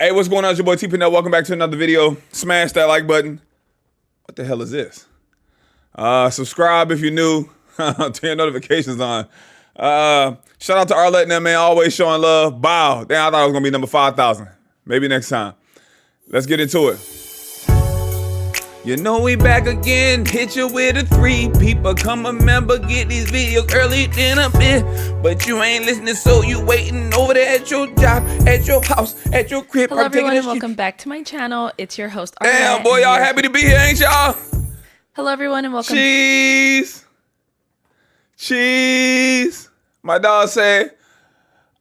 Hey, what's going on? It's your boy TPindell. Welcome back to another video. Smash that like button. What the hell is this? Subscribe if you're new. Turn your notifications on. Shout out to Arlette and them, man. Always showing love. Bow. Damn, I thought it was going to be number 5,000. Maybe next time. Let's get into it. You know we back again, hit you with a 3. People come remember, get these videos early than a bit. But you ain't listening, so you waiting over there at your job, at your house, at your crib. Hello everyone and welcome back to my channel. It's your host, Arlette. Damn, boy, y'all happy to be here, ain't y'all? Hello everyone and welcome. Cheese. Cheese. My dog said,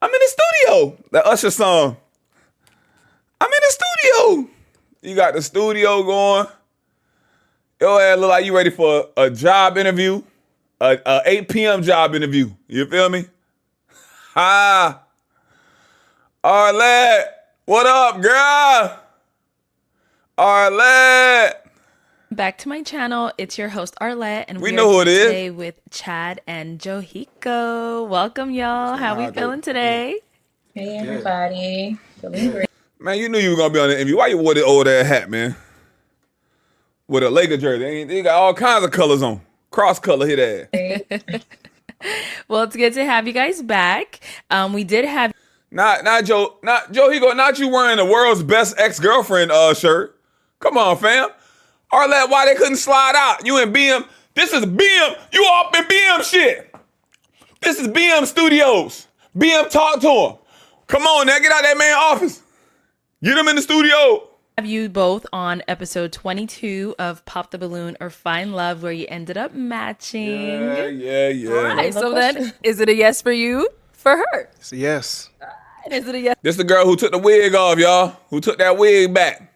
I'm in the studio. The Usher song. I'm in the studio. You got the studio going. Yo, ass look like you ready for a job interview, a 8 p.m. job interview. You feel me? Ha! Arlette, what up, girl? Arlette. Back to my channel. It's your host, Arlette, and we know who it is today with Chad and Johyko. Welcome, y'all. How we feeling today? Hey, everybody. Feeling great. Man, you knew you were gonna be on the interview. Why you wore that old ass hat, man? With a Laker jersey. They got all kinds of colors on. Cross color hit ass. Well, it's good to have you guys back. We did have Not Johyko, not you wearing the world's best ex-girlfriend shirt. Come on, fam. Arlette, why they couldn't slide out? You in BM. This is BM. You all in BM shit. This is BM Studios. BM, talk to him. Come on now, get out that man office. Get him in the studio. you both on episode 22 of Pop the Balloon or Find Love, where you ended up matching. Yeah. All right, so then, is it a yes for you? For her? It's a yes. Is it a yes This the girl who took the wig off, y'all. Who took that wig back.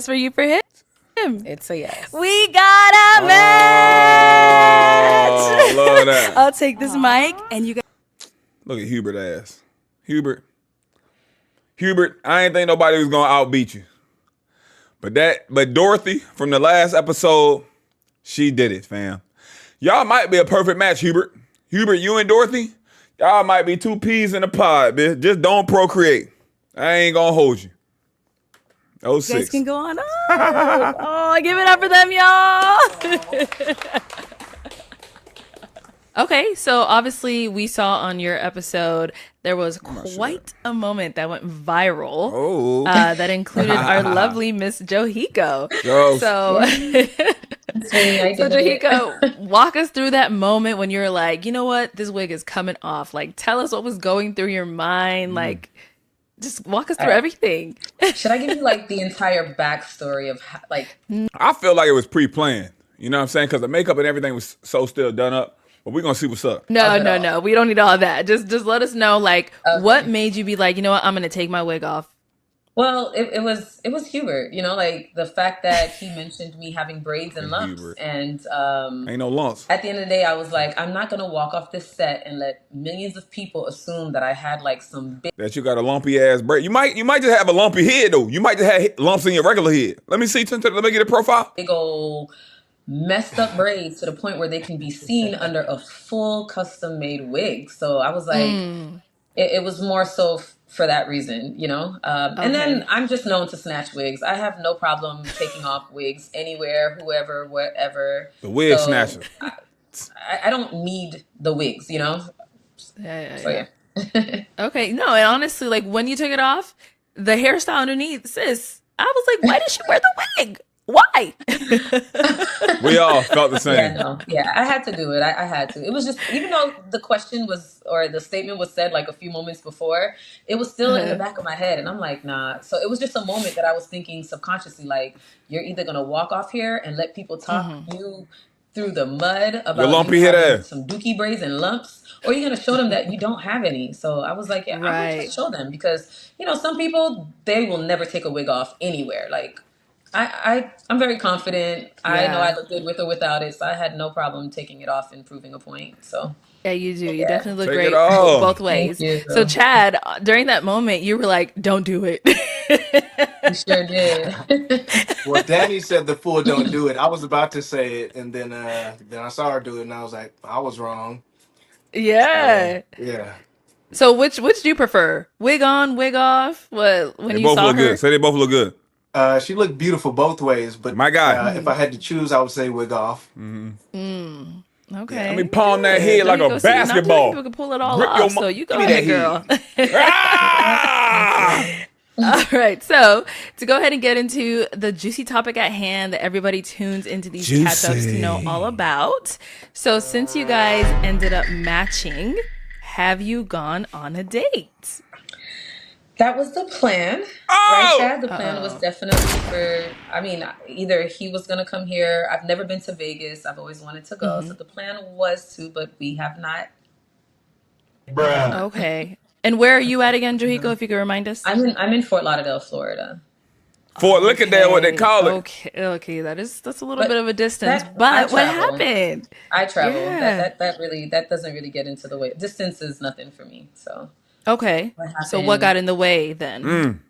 for you for him? It's a yes. We got a match! Oh, love that. I'll take this mic and you guys. Look at Hubert ass. Hubert, I ain't think nobody was gonna outbeat you. But Dorothy from the last episode, she did it, fam. Y'all might be a perfect match, Hubert. Hubert, you and Dorothy, y'all might be 2 peas in a pod, bitch. Just don't procreate. I ain't gonna hold you. You guys can go on. Oh, give it up for them, y'all. Okay, so obviously we saw on your episode there was quite a moment that went viral that included our lovely Miss Johyko. Gross. So, so Johyko, walk us through that moment when you were like, you know what, this wig is coming off. Like, tell us what was going through your mind. Like, just walk us through everything. Should I give you like the entire backstory of how, like? I feel like it was pre-planned. You know what I'm saying? Because the makeup and everything was so still done up. But we're gonna see what's up. No. We don't need all that. Just let us know, like, what made you be like, you know what, I'm gonna take my wig off. Well, it was Hubert. You know, like the fact that he mentioned me having braids and lumps, Hubert. and Ain't no lumps. at the end of the day, I was like, I'm not gonna walk off this set and let millions of people assume that I had like some big That you got a lumpy ass braid. You might just have a lumpy head though. You might just have lumps in your regular head. Let me see. Let me get a profile. old messed up braids to the point where they can be seen under a full custom made wig. So I was like, it was more so for that reason, you know? And then I'm just known to snatch wigs. I have no problem taking off wigs anywhere, whoever, whatever. The wig snatcher. I don't need the wigs, you know? Yeah. Okay, no, and honestly, like, when you took it off, the hairstyle underneath, sis, I was like, why did she wear the wig? Why? We all felt the same. Yeah, I had to do it. I had to. It was just, even though the question was, or the statement was said like a few moments before, it was still in the back of my head. And I'm like, nah. So it was just a moment that I was thinking subconsciously, like, you're either going to walk off here and let people talk you through the mud about your lumpy head ass. Some dookie braids and lumps, or you're going to show them that you don't have any. So I was like, yeah, I'm going to show them, because, you know, some people, they will never take a wig off anywhere. Like, I'm very confident. I know I look good with or without it, so I had no problem taking it off and proving a point. So yeah, you do. You definitely look Take great it off. both ways. Thank you. So Chad, during that moment, you were like, "Don't do it." You sure did. Well, Danny said the fool don't do it. I was about to say it, and then I saw her do it, and I was like, I was wrong. Yeah. Yeah. So which do you prefer? Wig on, wig off? What when They you both saw look her? good. Say they both look good. She looked beautiful both ways, but My guy. if I had to choose, I would say wig off. Let Okay, me palm that good. head like a Johyko, see, not too many people basketball. can pull it all Grip your off. So you give go me that ahead, girl. head. Ah! All right, so to go ahead and get into the juicy topic at hand that everybody tunes into these catch-ups to know all about. So since you guys ended up matching, have you gone on a date? That was the plan, right, Chad? The plan was definitely either he was going to come here. I've never been to Vegas. I've always wanted to go. So the plan was to, but we have not. Okay. And where are you at again, Johyko, if you could remind us? I'm in Fort Lauderdale, Florida. Fort Lickadale, what they call it. Okay, that's a little But bit of a distance. I But what travel. happened? I travel. Yeah. That doesn't really get into the way. Distance is nothing for me. So Okay. So what got in the way then?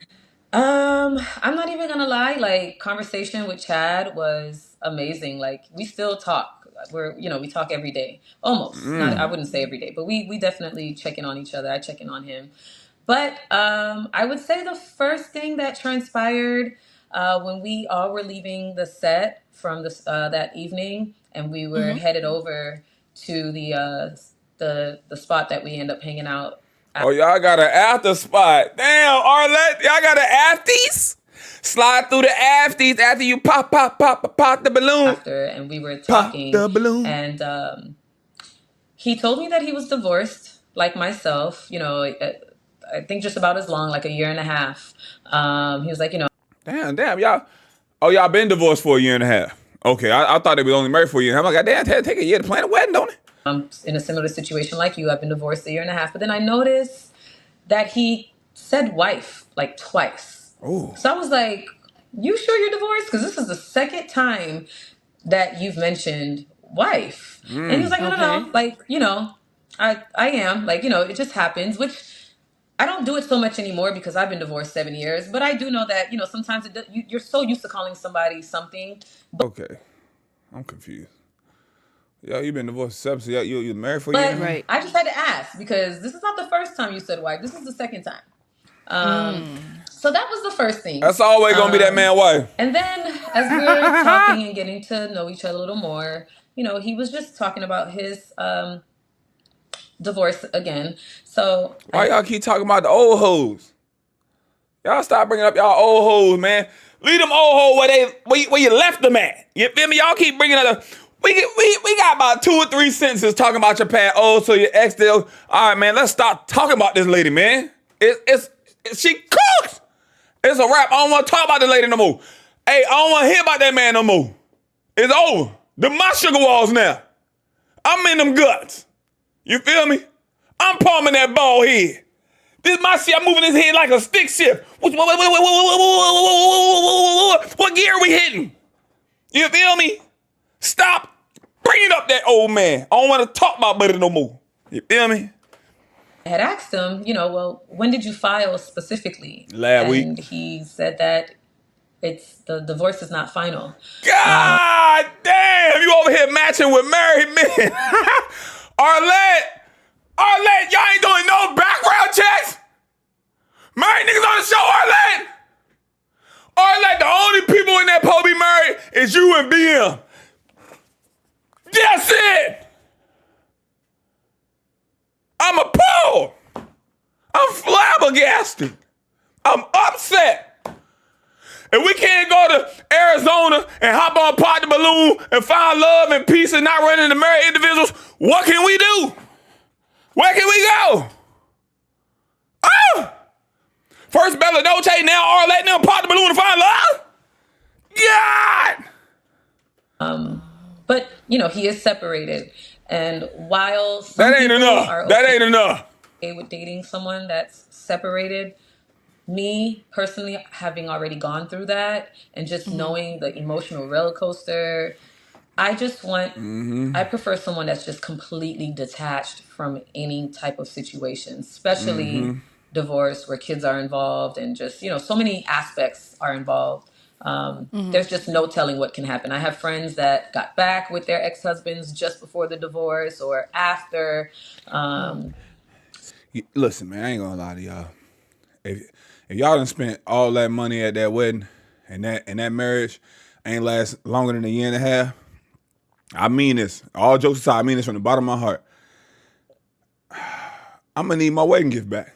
I'm not even gonna lie, like conversation with Chad was amazing. Like we still talk. We talk every day. Almost. Not I wouldn't say every day, but we definitely check in on each other. I check in on him. But I would say the first thing that transpired when we all were leaving the set from that evening, and we were headed over to the spot that we end up hanging out. Oh, y'all got an after spot. Damn, Arlette, y'all got an afties? Slide through the afties after you pop the balloon. After, and we were talking. Pop the balloon. And he told me that he was divorced, like myself. I think just about as long, like a year and a half. He was like, Damn, y'all. Oh, y'all been divorced for a year and a half. Okay, I thought they were only married for a year. I'm like, damn, take a year to plan a wedding, don't it? I'm in a similar situation like you. I've been divorced a year and a half. But then I noticed that he said wife like twice. Oh. So I was like, you sure you're divorced? Because this is the second time that you've mentioned wife. And he was like, no. Like, I am. Like, it just happens, which I don't do it so much anymore because I've been divorced 7 years. But I do know that, sometimes you're so used to calling somebody something. Okay. I'm confused. Yo, you've been divorced 7, so you're married for a year? But Right. I just had to ask because this is not the first time you said wife. This is the second time. So that was the first thing. That's always going to be that man's wife. And then as we were talking and getting to know each other a little more, he was just talking about his divorce again. So Why y'all keep talking about the old hoes? Y'all stop bringing up y'all old hoes, man. Leave them old hoes where you left them at. You feel me? Y'all keep bringing up we got about 2 or 3 sentences talking about your past. Oh, so your ex deal. All right, man. Let's stop talking about this lady, man. She cooks. It's a wrap. I don't want to talk about this lady no more. Hey, I don't want to hear about that man no more. It's over. Them my sugar walls now. I'm in them guts. You feel me? I'm palming that ball head. This my shit. I'm moving his head like a stick shift. What gear are we hitting? You feel me? Stop bringing up that old man. I don't want to talk about buddy no more. You feel me? I had asked him, well, when did you file specifically? Last week. And he said that the divorce is not final. God damn, you over here matching with married men. Arlette, y'all ain't doing no background checks? Married niggas on the show, Arlette. Arlette, the only people in that po be married is you and BM. That's it. I'm appalled. I'm flabbergasted. I'm upset. If we can't go to Arizona and hop on Pod the Balloon and find love and peace and not run into married individuals, what can we do? Where can we go? Oh! First Bella Dolce, now Arlette, now Pod the Balloon to find love? God! But, he is separated. And while some That ain't people enough. are That ain't enough. okay with dating someone that's separated, me personally, having already gone through that and just knowing the emotional roller coaster, I just want, I prefer someone that's just completely detached from any type of situation, especially divorce where kids are involved and just, so many aspects are involved. There's just no telling what can happen. I have friends that got back with their ex-husbands just before the divorce or after. Listen, man, I ain't gonna lie to y'all. If y'all done spent all that money at that wedding and that marriage ain't last longer than a year and a half, I mean this. All jokes aside, I mean this from the bottom of my heart. I'm gonna need my wedding gift back.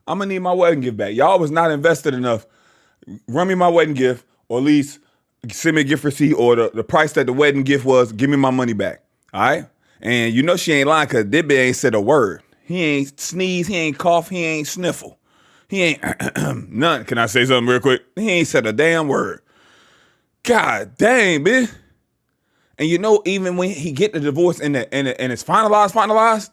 Y'all was not invested enough. Run me my wedding gift, or at least send me a gift receipt, or the price that the wedding gift was. Give me my money back. All right? And you know she ain't lying because this bitch ain't said a word. He ain't sneeze, he ain't cough, he ain't sniffle. He ain't none. Can I say something real quick? He ain't said a damn word. God dang, bitch. And you know, even when he get the divorce and it's finalized,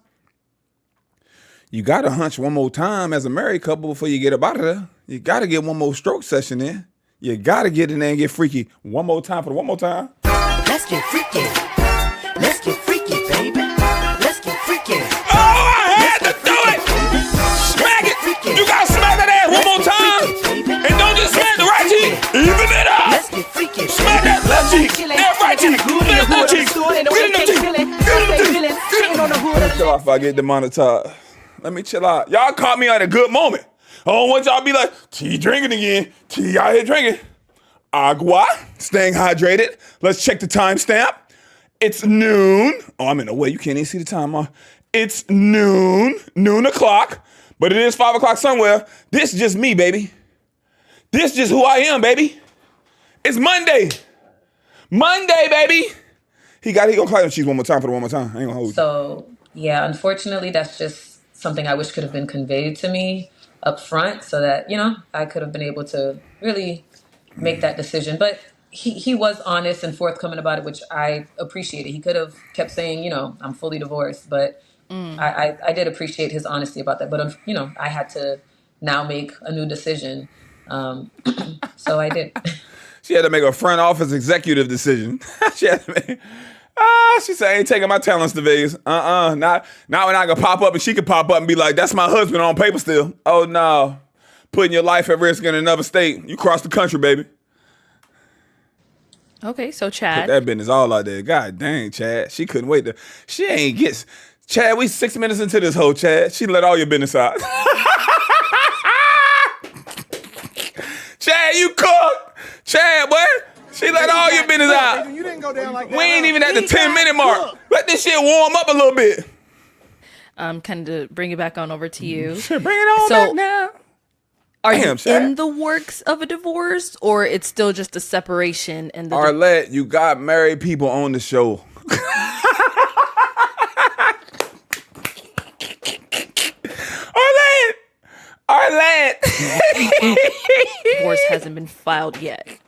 you gotta hunch one more time as a married couple before you get up out of there. You gotta get one more stroke session in. You gotta get in there and get freaky one more time for the one more time. Let's get freaky. Let's get freaky, baby. Let's get freaky. Oh, I had to do it! Smack it! You gotta smack that ass one more time! And don't just smack the right cheek! Even it up! Let's get freaky. Smack that left cheek! That right cheek! That left cheek! Get in them cheek! Let me chill out if I get demonetized. Let me chill out. Y'all caught me at a good moment. I don't want y'all to be like, T drinking again. T out here drinking. Agua, staying hydrated. Let's check the timestamp. It's noon. Oh, I'm in the way. You can't even see the time. It's noon o'clock, but it is 5 o'clock somewhere. This is just me, baby. This is just who I am, baby. It's Monday. Monday, baby. He gonna clap them cheese one more time for the one more time. I ain't gonna hold you. So yeah, unfortunately, that's just something I wish could have been conveyed to me up front so that, I could have been able to really make that decision. But he was honest and forthcoming about it, which I appreciated. He could have kept saying, I'm fully divorced, but I did appreciate his honesty about that. But, I had to now make a new decision. So I did. She had to make a front office executive decision. She had to make... she said, I ain't taking my talents to Vegas. Not when I could pop up and she could pop up and be like, that's my husband on paper still. Oh, no. Putting your life at risk in another state. You cross the country, baby. Okay, so Chad. Put that business all out there. God dang, Chad. She couldn't wait to... She ain't get... Chad, we 6 minutes into this whole Chad. She let all your business out. Chad, you cook. Chad, boy. She let all your business out. You didn't go down like that. We ain't even at the 10-minute mark. Let this shit warm up a little bit. Kind of bring it back on over to you. Bring it on back now. Are you in the works of a divorce, or it's still just a separation? And Arlette, you got married people on the show. Arlette. Divorce hasn't been filed yet.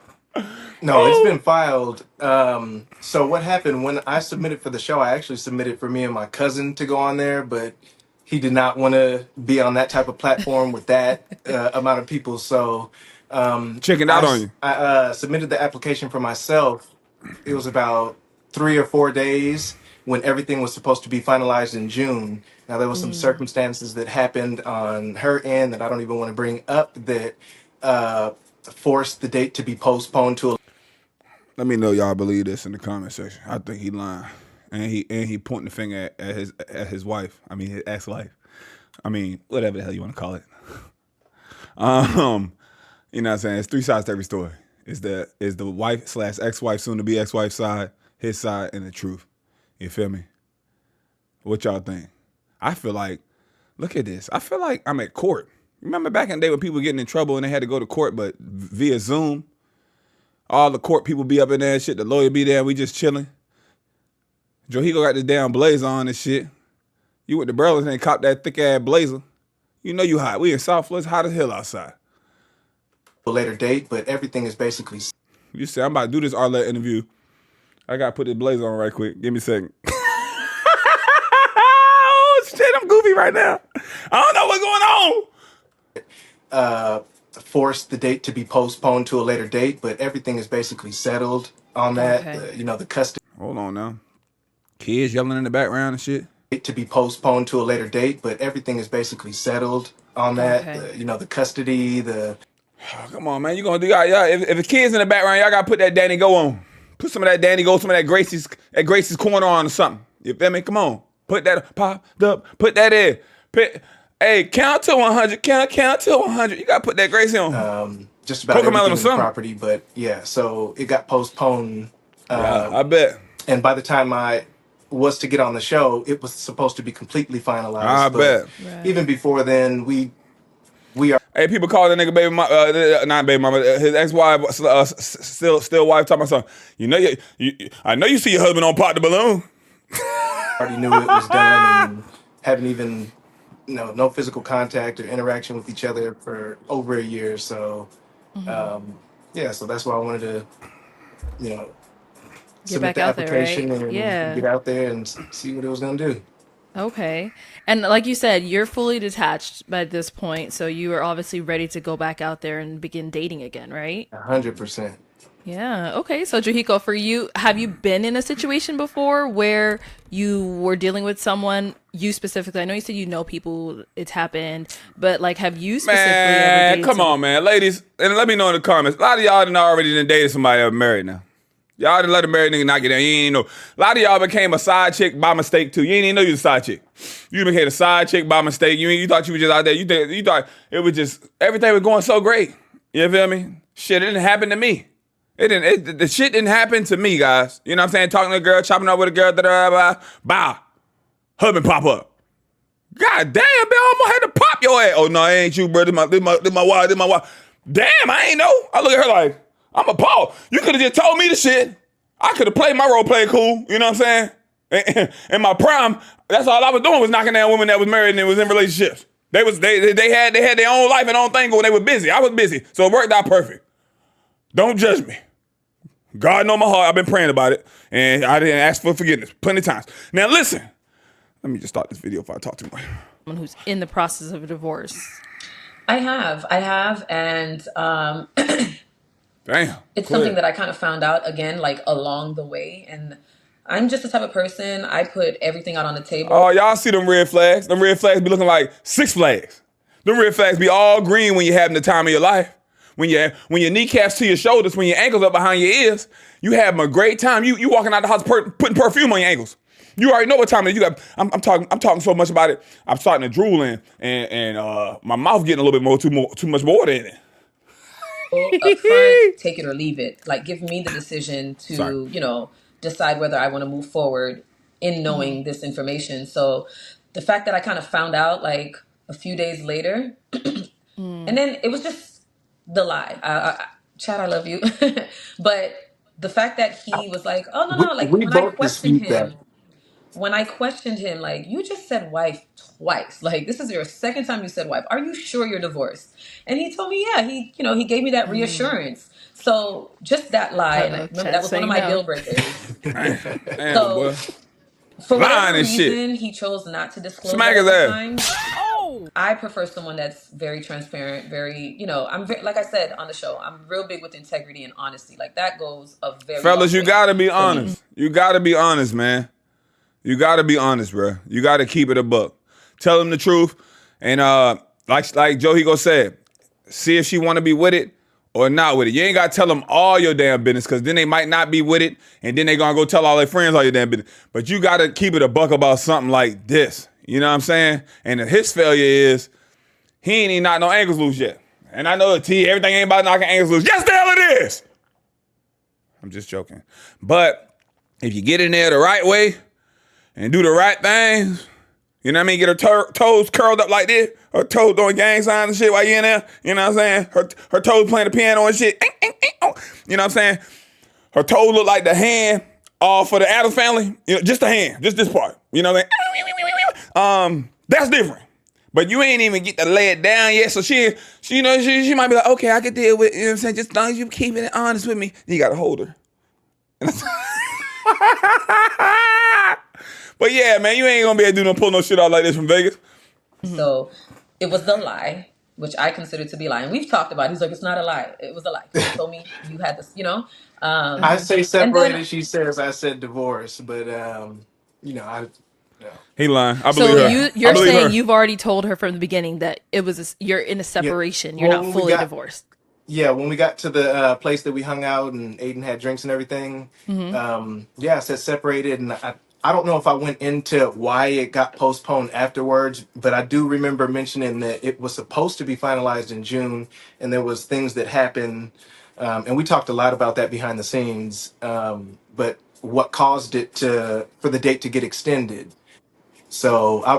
No, it's been filed. So what happened when I submitted for the show? I actually submitted for me and my cousin to go on there, but he did not want to be on that type of platform with that amount of people. So checking out on you. I submitted the application for myself. It was about 3 or 4 days when everything was supposed to be finalized in June. Now, there was some circumstances that happened on her end that I don't even want to bring up that forced the date to be postponed to. Let me know y'all believe this in the comment section. I think he lying, and he pointing the finger at his wife. I mean his ex-wife. I mean whatever the hell you want to call it. You know what I'm saying? It's 3 sides to every story. Is the wife / ex-wife, soon to be ex-wife side, his side, and the truth. You feel me? What y'all think? I feel like, look at this. I feel like I'm at court. Remember back in the day when people were getting in trouble and they had to go to court, but via Zoom? All the court people be up in there and shit. The lawyer be there and we just chilling. Johyko got this damn blazer on and shit. You went to Burlington and copped that thick-ass blazer. You know you hot. We in South Florida. It's hot as hell outside. A later date, but everything is basically... You say, I'm about to do this Arlette interview. I got to put this blazer on right quick. Give me a second. Oh, shit, I'm goofy right now. I don't know what's going on. Forced the date to be postponed to a later date, but everything is basically settled on that. Okay. The custody... Hold on now. Kids yelling in the background and shit. To be postponed to a later date, but everything is basically settled on that. Okay. The custody, the... Oh, come on, man. You gonna do y'all? If the kids in the background, y'all gotta put that Danny Go on. Put some of that Danny Go, some of that Gracie's corner on or something. You feel me? Come on. Put that pop up. Put that in. Hey, count to 100. Count to 100. You gotta put that Gracie on. Just about everything in the property, but yeah, so it got postponed. Yeah, I bet. And by the time I was to get on the show, it was supposed to be completely finalized. I bet. Even before then, we are. Hey, people call that nigga baby mama, not baby mama, his ex-wife, still wife, talking about something. You know, I know you see your husband on Pop the Balloon. Already knew it was done and haven't even, no physical contact or interaction with each other for over a year. So, yeah, so that's why I wanted to, submit the application there, right? and get out there and see what it was going to do. Okay. And like you said, you're fully detached by this point, so you are obviously ready to go back out there and begin dating again, right? 100%. Yeah. Okay. So Johyko, for you, have you been in a situation before where you were dealing with someone, you specifically? I know you said you know people, it's happened, but like, have you specifically ever dated come on, man, ladies, and let me know in the comments. A lot of y'all already done dated somebody that married now. Y'all done let a married nigga not get down. You ain't know. A lot of y'all became a side chick by mistake too. You ain't even know you was a side chick. You became a side chick by mistake. You thought you were just out there. You thought it was just everything was going so great. You feel me? Shit, it didn't happen to me. The shit didn't happen to me, guys. You know what I'm saying? Talking to a girl, chopping up with a girl, bow, husband pop up. God damn, man, I almost had to pop your ass. Oh no, it ain't you, bro. This my wife. Damn, I ain't know. I look at her like, I'm appalled. You could have just told me the shit. I could have played my role, played cool. You know what I'm saying? In my prime, that's all I was doing was knocking down women that was married and was in relationships. They had their own life and own thing going. They were busy. I was busy, so it worked out perfect. Don't judge me. God know my heart. I've been praying about it, and I didn't ask for forgiveness plenty of times. Now listen. Let me just start this video before I talk too much. Someone who's in the process of a divorce. I have, and Damn. it's something that I kind of found out again, like along the way. And I'm just the type of person, I put everything out on the table. Oh, y'all see them red flags? Them red flags be looking like Six Flags. Them red flags be all green when you're having the time of your life. When your kneecaps to your shoulders, when your ankles up behind your ears, you having a great time. You walking out the house putting perfume on your ankles. You already know what time it is. You got. I'm talking so much about it. I'm starting to drool and my mouth getting a little bit too much water in it. Up front, take it or leave it. Like, give me the decision to, decide whether I want to move forward in knowing this information. So the fact that I kind of found out like a few days later, and then it was just the lie. Chad, I love you. But the fact that he was like, oh, no, like we both dispute that. When I questioned him, like, you just said wife twice. Like, this is your second time you said wife. Are you sure you're divorced? And he told me, yeah. He gave me that reassurance. So just that lie, and I remember that was one of my deal breakers. Damn, So boy. for whatever Lying and shit. reason, he chose not to disclose Smack that his at the ass. time. I prefer someone that's very transparent, very, I'm very, like I said on the show, I'm real big with integrity and honesty. Like, that goes a very Fellas, long you way gotta be for me. honest. You gotta be honest, man. You gotta be honest, bro. You gotta keep it a buck. Tell them the truth. And like Johyko said, see if she wanna be with it or not with it. You ain't gotta tell them all your damn business, because then they might not be with it, and then they gonna go tell all their friends all your damn business. But you gotta keep it a buck about something like this. You know what I'm saying? And his failure is he ain't even knocked no ankles loose yet. And I know everything ain't about knocking ankles loose. Yes, the hell it is. I'm just joking. But if you get in there the right way and do the right things, you know what I mean? Get her toes curled up like this, her toes doing gang signs and shit while you in there. You know what I'm saying? Her toes playing the piano and shit. You know what I'm saying? Her toes look like the hand all for the Addams family. Just the hand, just this part. You know what I mean? That's different. But you ain't even get to lay it down yet. So she might be like, okay, I can deal with it. You know what I'm saying? Just as long as you keep it honest with me, you gotta hold her. But yeah, man, you ain't gonna be able to pull no shit out like this from Vegas. So it was the lie, which I consider to be a lie. And we've talked about it. He's like, it's not a lie. It was a lie. He told me you had this, I say separated, she says I said divorce, but He lying. I believe So her. you're saying you've already told her from the beginning that it was you're in a separation. Yeah. You're not fully divorced. Yeah, when we got to the place that we hung out and Aiden had drinks and everything, I said separated, and I don't know if I went into why it got postponed afterwards, but I do remember mentioning that it was supposed to be finalized in June, and there was things that happened, and we talked a lot about that behind the scenes. But what caused it to for the date to get extended? So I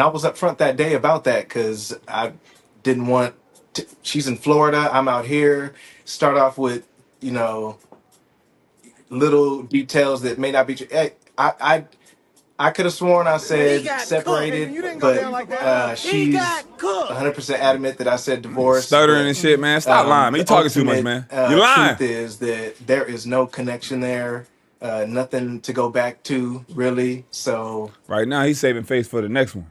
was upfront that day about that because I didn't want. She's in Florida. I'm out here. Start off with you know little details that may not be. Hey, I could have sworn I said separated, but she's 100% adamant that I said divorce. Stuttering and But shit, man. Stop lying, man. You the talking too much, ultimate man. You lying. truth is that there is no connection there, nothing to go back to, really. So Right now, he's saving face for the next one.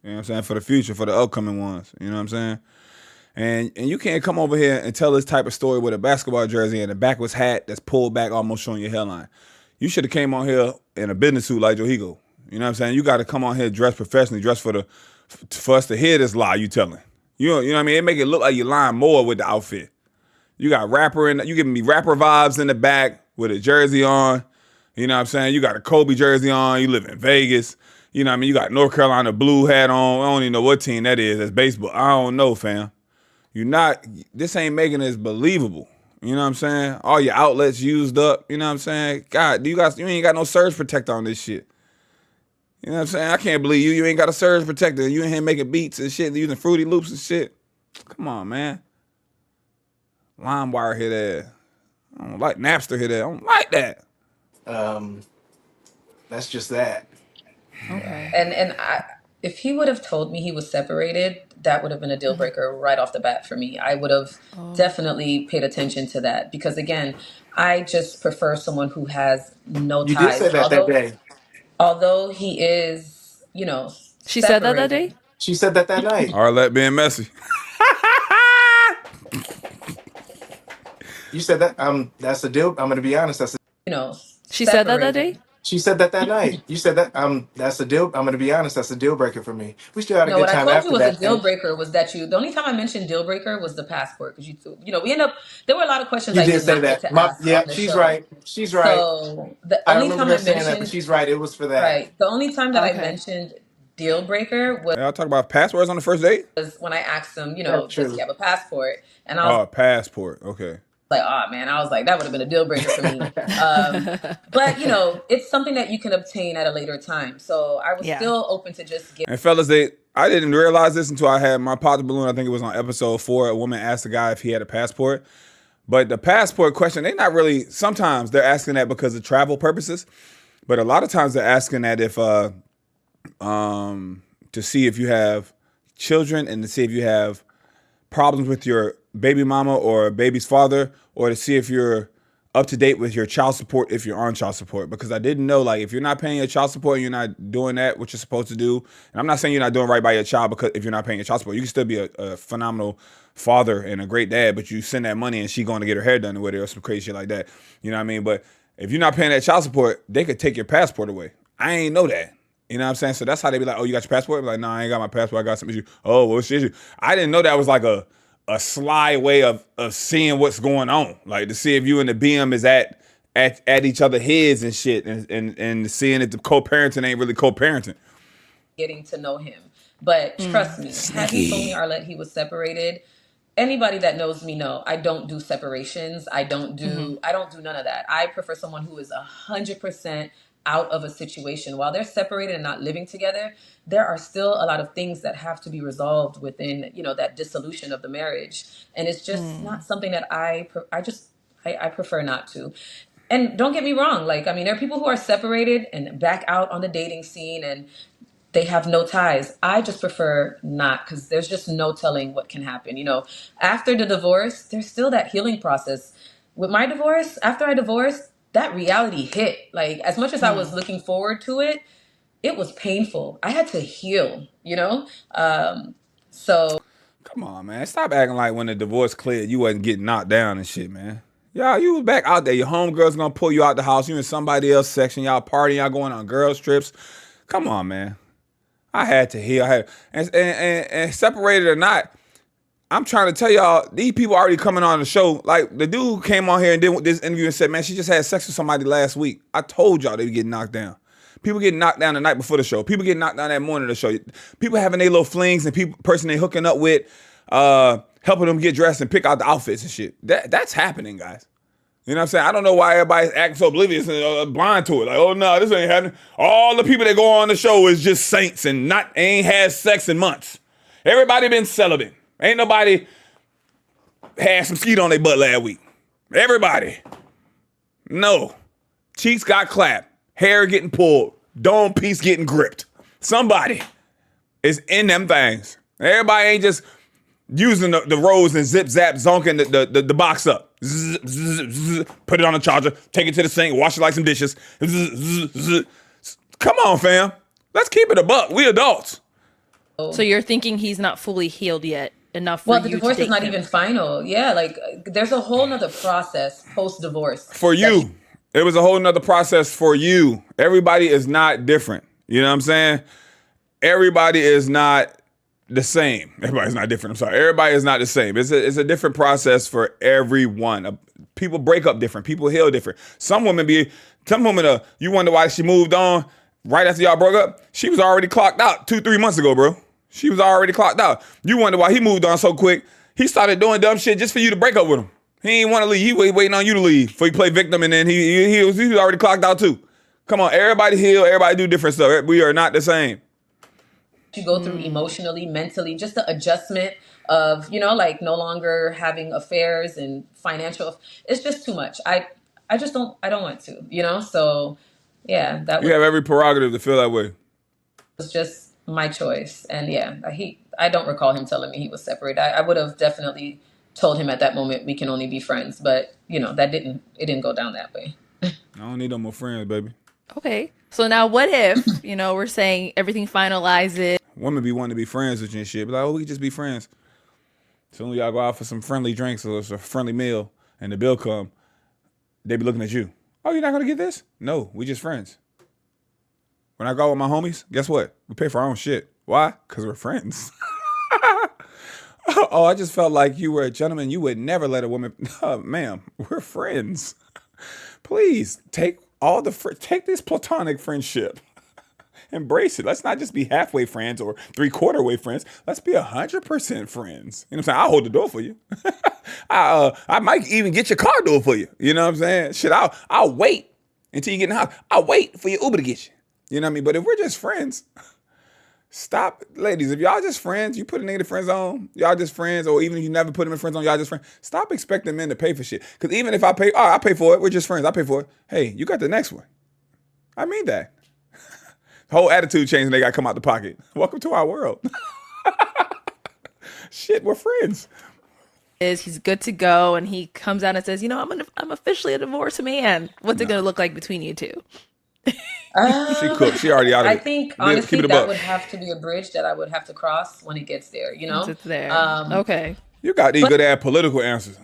You know what I'm saying? For the future, for the upcoming ones. You know what I'm saying? And you can't come over here and tell this type of story with a basketball jersey and a backwards hat that's pulled back almost showing your hairline. You should have came on here in a business suit like Johyko. You know what I'm saying? You got to come on here dressed professionally, dressed for us to hear this lie you telling. You know what I mean? It make it look like you're lying more with the outfit. You got you giving me rapper vibes in the back with a jersey on. You know what I'm saying? You got a Kobe jersey on. You live in Vegas. You know what I mean? You got North Carolina blue hat on. I don't even know what team that is. That's baseball. I don't know, fam. This ain't making this believable. You know what I'm saying? All your outlets used up. You know what I'm saying? God, you ain't got no surge protector on this shit. You know what I'm saying? I can't believe you ain't got a surge protector. You in here making beats and shit, using Fruity Loops and shit. Come on, man. LimeWire hit that. I don't like Napster hit that. I don't like that. that's just that. Okay. And if he would have told me he was separated, that would have been a deal breaker right off the bat for me. I would have definitely paid attention to that because again, I just prefer someone who has no You did say ties. that day. Although he is, She said that day? separated. She said that night. Arlette being messy. You said that. That's a deal. I'm going to be honest. She said that day? She said that night. You said that. That's a deal. I'm going to be honest. That's a deal breaker for me. We still had a No, good what I time told you after was a that. deal breaker was that the only time I mentioned deal breaker was the passport because we end up, there were a lot of questions You I did did say not get that. to ask Yeah, on the she's show. right. She's right. So the I only remember time her I saying that, but mentioned, she's right. It was for that. right, the only time that I Okay. mentioned deal breaker was Y'all talk about passwords on the first date? when I asked him, That's does he true. have a passport? And I was Oh, passport. Okay. like, oh man, I was like, that would have been a deal breaker for me. But it's something that you can obtain at a later time. So I was Yeah. still open to just get. And fellas, I didn't realize this until I had my pop the balloon. I think it was on episode 4. A woman asked a guy if he had a passport. But the passport question, sometimes they're asking that because of travel purposes. But a lot of times they're asking that if to see if you have children and to see if you have problems with your baby mama or baby's father, or to see if you're up to date with your child support if you're on child support. Because I didn't know, like, if you're not paying your child support and you're not doing what you're supposed to do, and I'm not saying you're not doing right by your child because if you're not paying your child support, you can still be a phenomenal father and a great dad, but you send that money and she going to get her hair done with it or some crazy shit like that. You know what I mean? But if you're not paying that child support, they could take your passport away. I ain't know that. You know what I'm saying? So that's how they be like, oh, you got your passport? I'm like, no, I ain't got my passport. I got some issue. Oh, what's the issue? I didn't know that was like a sly way of seeing what's going on. Like to see if you and the BM is at each other's heads and shit and seeing that the co-parenting ain't really co-parenting. Getting to know him. But trust me, had he told me Arlette he was separated, anybody that knows me know I don't do separations. I don't do none of that. I prefer someone who is 100% out of a situation. While they're separated and not living together, there are still a lot of things that have to be resolved within, that dissolution of the marriage. And it's just not something that I prefer not to. And don't get me wrong, like I mean, there are people who are separated and back out on the dating scene and they have no ties. I just prefer not because there's just no telling what can happen. After the divorce, there's still that healing process. With my divorce, after I divorced, that reality hit. Like, as much as I was looking forward to it, it was painful. I had to heal. So Come on, man. Stop acting like when the divorce cleared, you wasn't getting knocked down and shit, man. Y'all, you was back out there. Your homegirl's gonna pull you out the house. You in somebody else's section. Y'all partying. Y'all going on girls trips. Come on, man. I had to heal. And separated or not, I'm trying to tell y'all, these people already coming on the show. Like, the dude came on here and did this interview and said, man, she just had sex with somebody last week. I told y'all they would get knocked down. People getting knocked down the night before the show. People getting knocked down that morning of the show. People having their little flings and person they hooking up with, helping them get dressed and pick out the outfits and shit. That's happening, guys. You know what I'm saying? I don't know why everybody's acting so oblivious and blind to it. Like, oh no, this ain't happening. All the people that go on the show is just saints and ain't had sex in months. Everybody been celibate. Ain't nobody had some skeet on their butt last week. Everybody. No. Cheeks got clapped. Hair getting pulled. Dome piece getting gripped. Somebody is in them things. Everybody ain't just using the rows and zip zap zonking the box up. Zzz, zzz, zzz, put it on the charger, take it to the sink, wash it like some dishes. Zzz, zzz, zzz. Come on, fam. Let's keep it a buck. We adults. So you're thinking he's not fully healed yet enough for Well, you the to divorce date is not him? even final. Yeah, like there's a whole nother process post-divorce. For you, it was a whole nother process for you. Everybody is not different. You know what I'm saying? Everybody is not the same. Everybody's not different. I'm sorry. Everybody is not the same. It's a different process for everyone. People break up different. People heal different. Some women, you wonder why she moved on right after y'all broke up. She was already clocked out 2-3 months ago, bro. She was already clocked out. You wonder why he moved on so quick. He started doing dumb shit just for you to break up with him. He ain't want to leave. He waiting on you to leave before he play victim, and then he was already clocked out too. Come on, everybody heal. Everybody do different stuff. We are not the same. You go through emotionally, mentally, just the adjustment of, like no longer having affairs and financial. It's just too much. I don't want to, so yeah, You have every prerogative to feel that way. was just my choice. And yeah, I don't recall him telling me he was separated. I would have definitely told him at that moment we can only be friends, but it didn't go down that way. I don't need no more friends, baby. Okay. So now what if, we're saying everything finalizes. Women be wanting to be friends with you and shit. But like, oh, we can just be friends. Soon as y'all go out for some friendly drinks or a friendly meal and the bill come, they be looking at you. Oh, you're not going to get this? No, we just friends. When I go out with my homies, guess what? We pay for our own shit. Why? Because we're friends. Oh, I just felt like you were a gentleman. You would never let a woman. Ma'am, we're friends. Please take this platonic friendship. Embrace it. Let's not just be halfway friends or 3/4 way friends. Let's be 100% friends. You know what I'm saying? I'll hold the door for you. I might even get your car door for you. You know what I'm saying? Shit, I'll wait until you get in the house. I'll wait for your Uber to get you. You know what I mean? But if we're just friends, stop, ladies. If y'all just friends, you put a nigga in the friend zone, y'all just friends, or even if you never put him in friend zone, y'all just friends. Stop expecting men to pay for shit. Because even if I pay, I pay for it. We're just friends. I pay for it. Hey, you got the next one. I mean that. Whole attitude change and they got to come out the pocket. Welcome to our world. Shit, we're friends. He's good to go, and he comes out and says, I'm officially a divorced man. What's it going to look like between you two? She cooked. She already out of it. I think honestly that would have to be a bridge that I would have to cross when it gets there. Once it's there. Okay. You got these good ass political answers.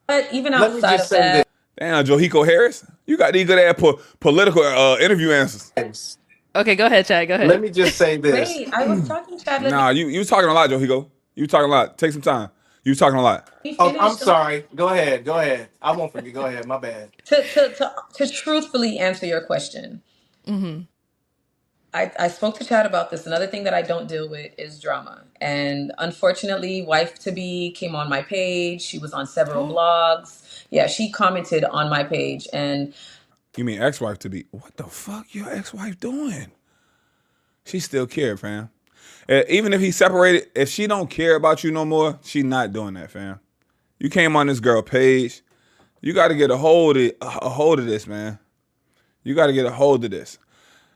But even outside of that, damn, Johyko Harris, you got these good ass political interview answers. Okay, go ahead, Chad. Go ahead. Let me just say this. wait, I was talking, Chad. Nah, you was talking a lot, Johyko. You was talking a lot. Take some time. You was talking a lot. Oh, I'm sorry. Go ahead. I won't forget. Go ahead. My bad. To truthfully answer your question, I spoke to Chad about this. Another thing that I don't deal with is drama. And unfortunately, wife to be came on my page. She was on several blogs. Yeah, she commented on my page. And you mean ex-wife to be? What the fuck your ex-wife doing? She still care, fam. Even if he separated, if she don't care about you no more, she not doing that, fam. You came on this girl page. You got to get a hold of this, man. You got to get a hold of this.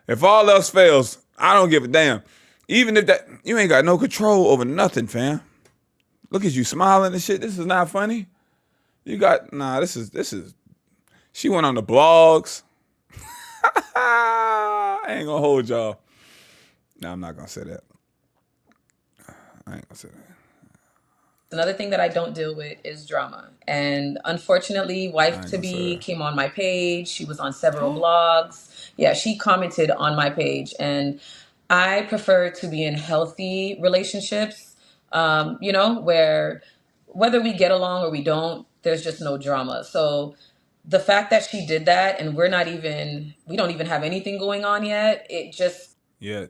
If all else fails, I don't give a damn. Even if that, you ain't got no control over nothing, fam. Look at you smiling and shit. This is not funny. This is. She went on the blogs. I ain't gonna hold y'all. No, I'm not gonna say that. I ain't gonna say that. Another thing that I don't deal with is drama. And unfortunately, wife to be came on my page. She was on several blogs. Yeah, she commented on my page. And I prefer to be in healthy relationships, where whether we get along or we don't, there's just no drama. So the fact that she did that, and we don't even have anything going on yet, Yeah.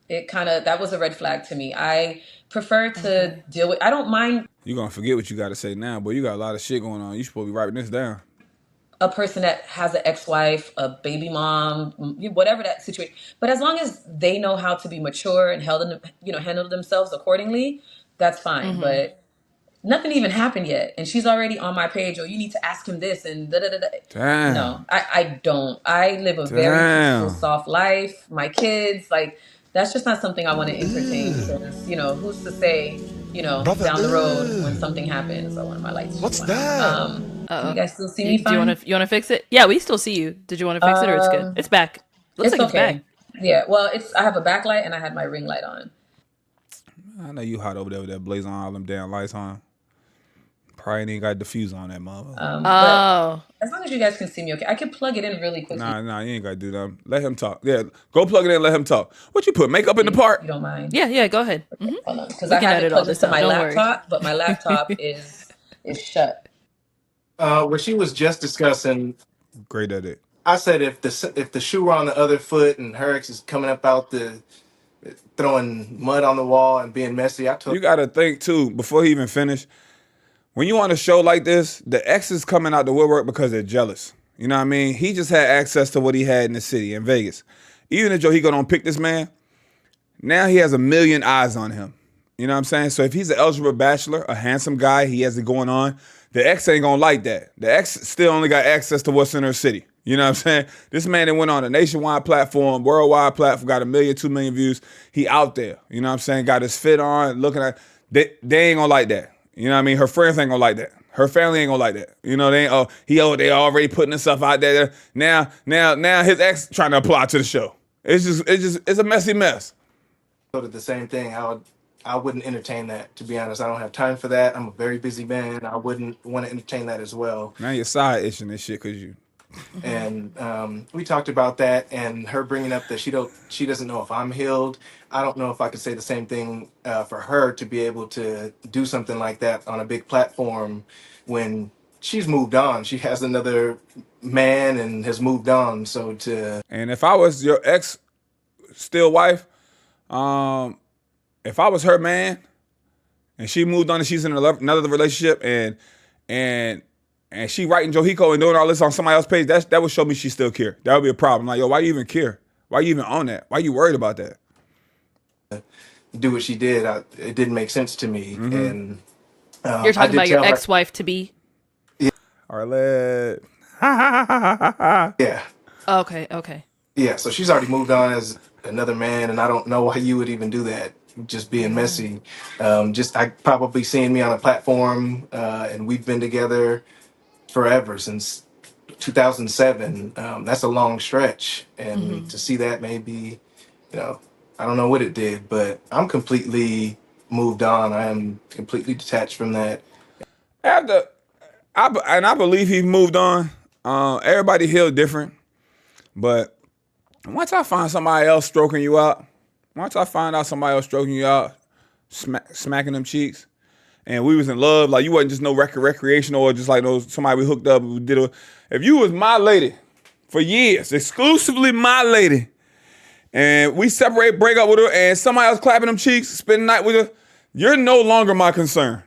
it kind of, that was a red flag to me. I prefer to deal with, I don't mind You're going to forget what you got to say now, but you got a lot of shit going on. You supposed to be writing this down. a person that has an ex-wife, a baby mom, whatever that situation. But as long as they know how to be mature and handle themselves accordingly, that's fine. But nothing even happened yet, and she's already on my page. Oh, you need to ask him this and da da da da. Damn. No, I don't. I live a very peaceful, Damn. soft life. My kids, like, that's just not something I want to entertain because who's to say Brother, down the road when something happens or one of my lights just what's went out. that? Can you guys still see me Do you fine? want to fix it? Yeah, we still see you. Did you want to fix it or it's good? It's back. Looks It's like it's back. okay. Yeah. Well, I have a backlight and I had my ring light on. I know you hot over there with that blaze on all them damn lights on. Probably ain't got diffuse on that motherfucker. But Oh. as long as you guys can see me, okay, I can plug it in really quickly. Nah, you ain't got to do that. Let him talk. Yeah, go plug it in and let him talk. What you put, makeup in the If part? you don't mind. Yeah, go ahead. Hold on, because We I can have it edit all plugged this into out. my Don't worry. laptop, but my laptop is shut. What she was just discussing, Great at it. I said if the shoe were on the other foot and her ex is coming up out the throwing mud on the wall and being messy, I told You got to think, too, before he even finished, when you on a show like this, the ex is coming out the woodwork because they're jealous. You know what I mean? He just had access to what he had in the city, in Vegas. Even if Johyko don't pick this man, now he has a million eyes on him. You know what I'm saying? So if he's an eligible bachelor, a handsome guy, he has it going on, the ex ain't gonna like that. The ex still only got access to what's in her city. You know what I'm saying? This man that went on a nationwide platform, worldwide platform, got 1 million, 2 million views. He out there. You know what I'm saying? Got his fit on, looking at, they ain't gonna like that. You know what I mean? Her friends ain't gonna like that. Her family ain't gonna like that. You know, they ain't, they already putting himself out there. Now his ex trying to apply to the show. It's a messy mess. her the same thing. I wouldn't entertain that, to be honest. I don't have time for that. I'm a very busy man. I wouldn't want to entertain that as well. Now your side itching this shit because you. And we talked about that, and her bringing up that she doesn't know if I'm healed. I don't know if I could say the same thing for her to be able to do something like that on a big platform when she's moved on. She has another man and has moved on. So to And if I was your ex still wife, if I was her man and she moved on and she's in another relationship and she writing Johyko and doing all this on somebody else's page, that would show me she still care. That would be a problem. Like, yo, why you even care? Why you even on that? Why you worried about that? do what she did, it didn't make sense to me. And You're I talking did about your tell her, ex-wife to be. Arlette. yeah. Okay. Yeah, so she's already moved on as another man, and I don't know why you would even do that. Just being messy. Just I probably seeing me on a platform, and we've been together forever since 2007. That's a long stretch, and to see that maybe, I don't know what it did, but I'm completely moved on. I am completely detached from that. After, I believe he moved on. Everybody healed different, but once I find somebody else stroking you out, once I find out somebody else stroking you out, smacking them cheeks, and we was in love, like you wasn't just no recreational or just like somebody we hooked up. We did if you was my lady for years, exclusively my lady, and we break up with her, and somebody else clapping them cheeks, spending the night with her, you're no longer my concern.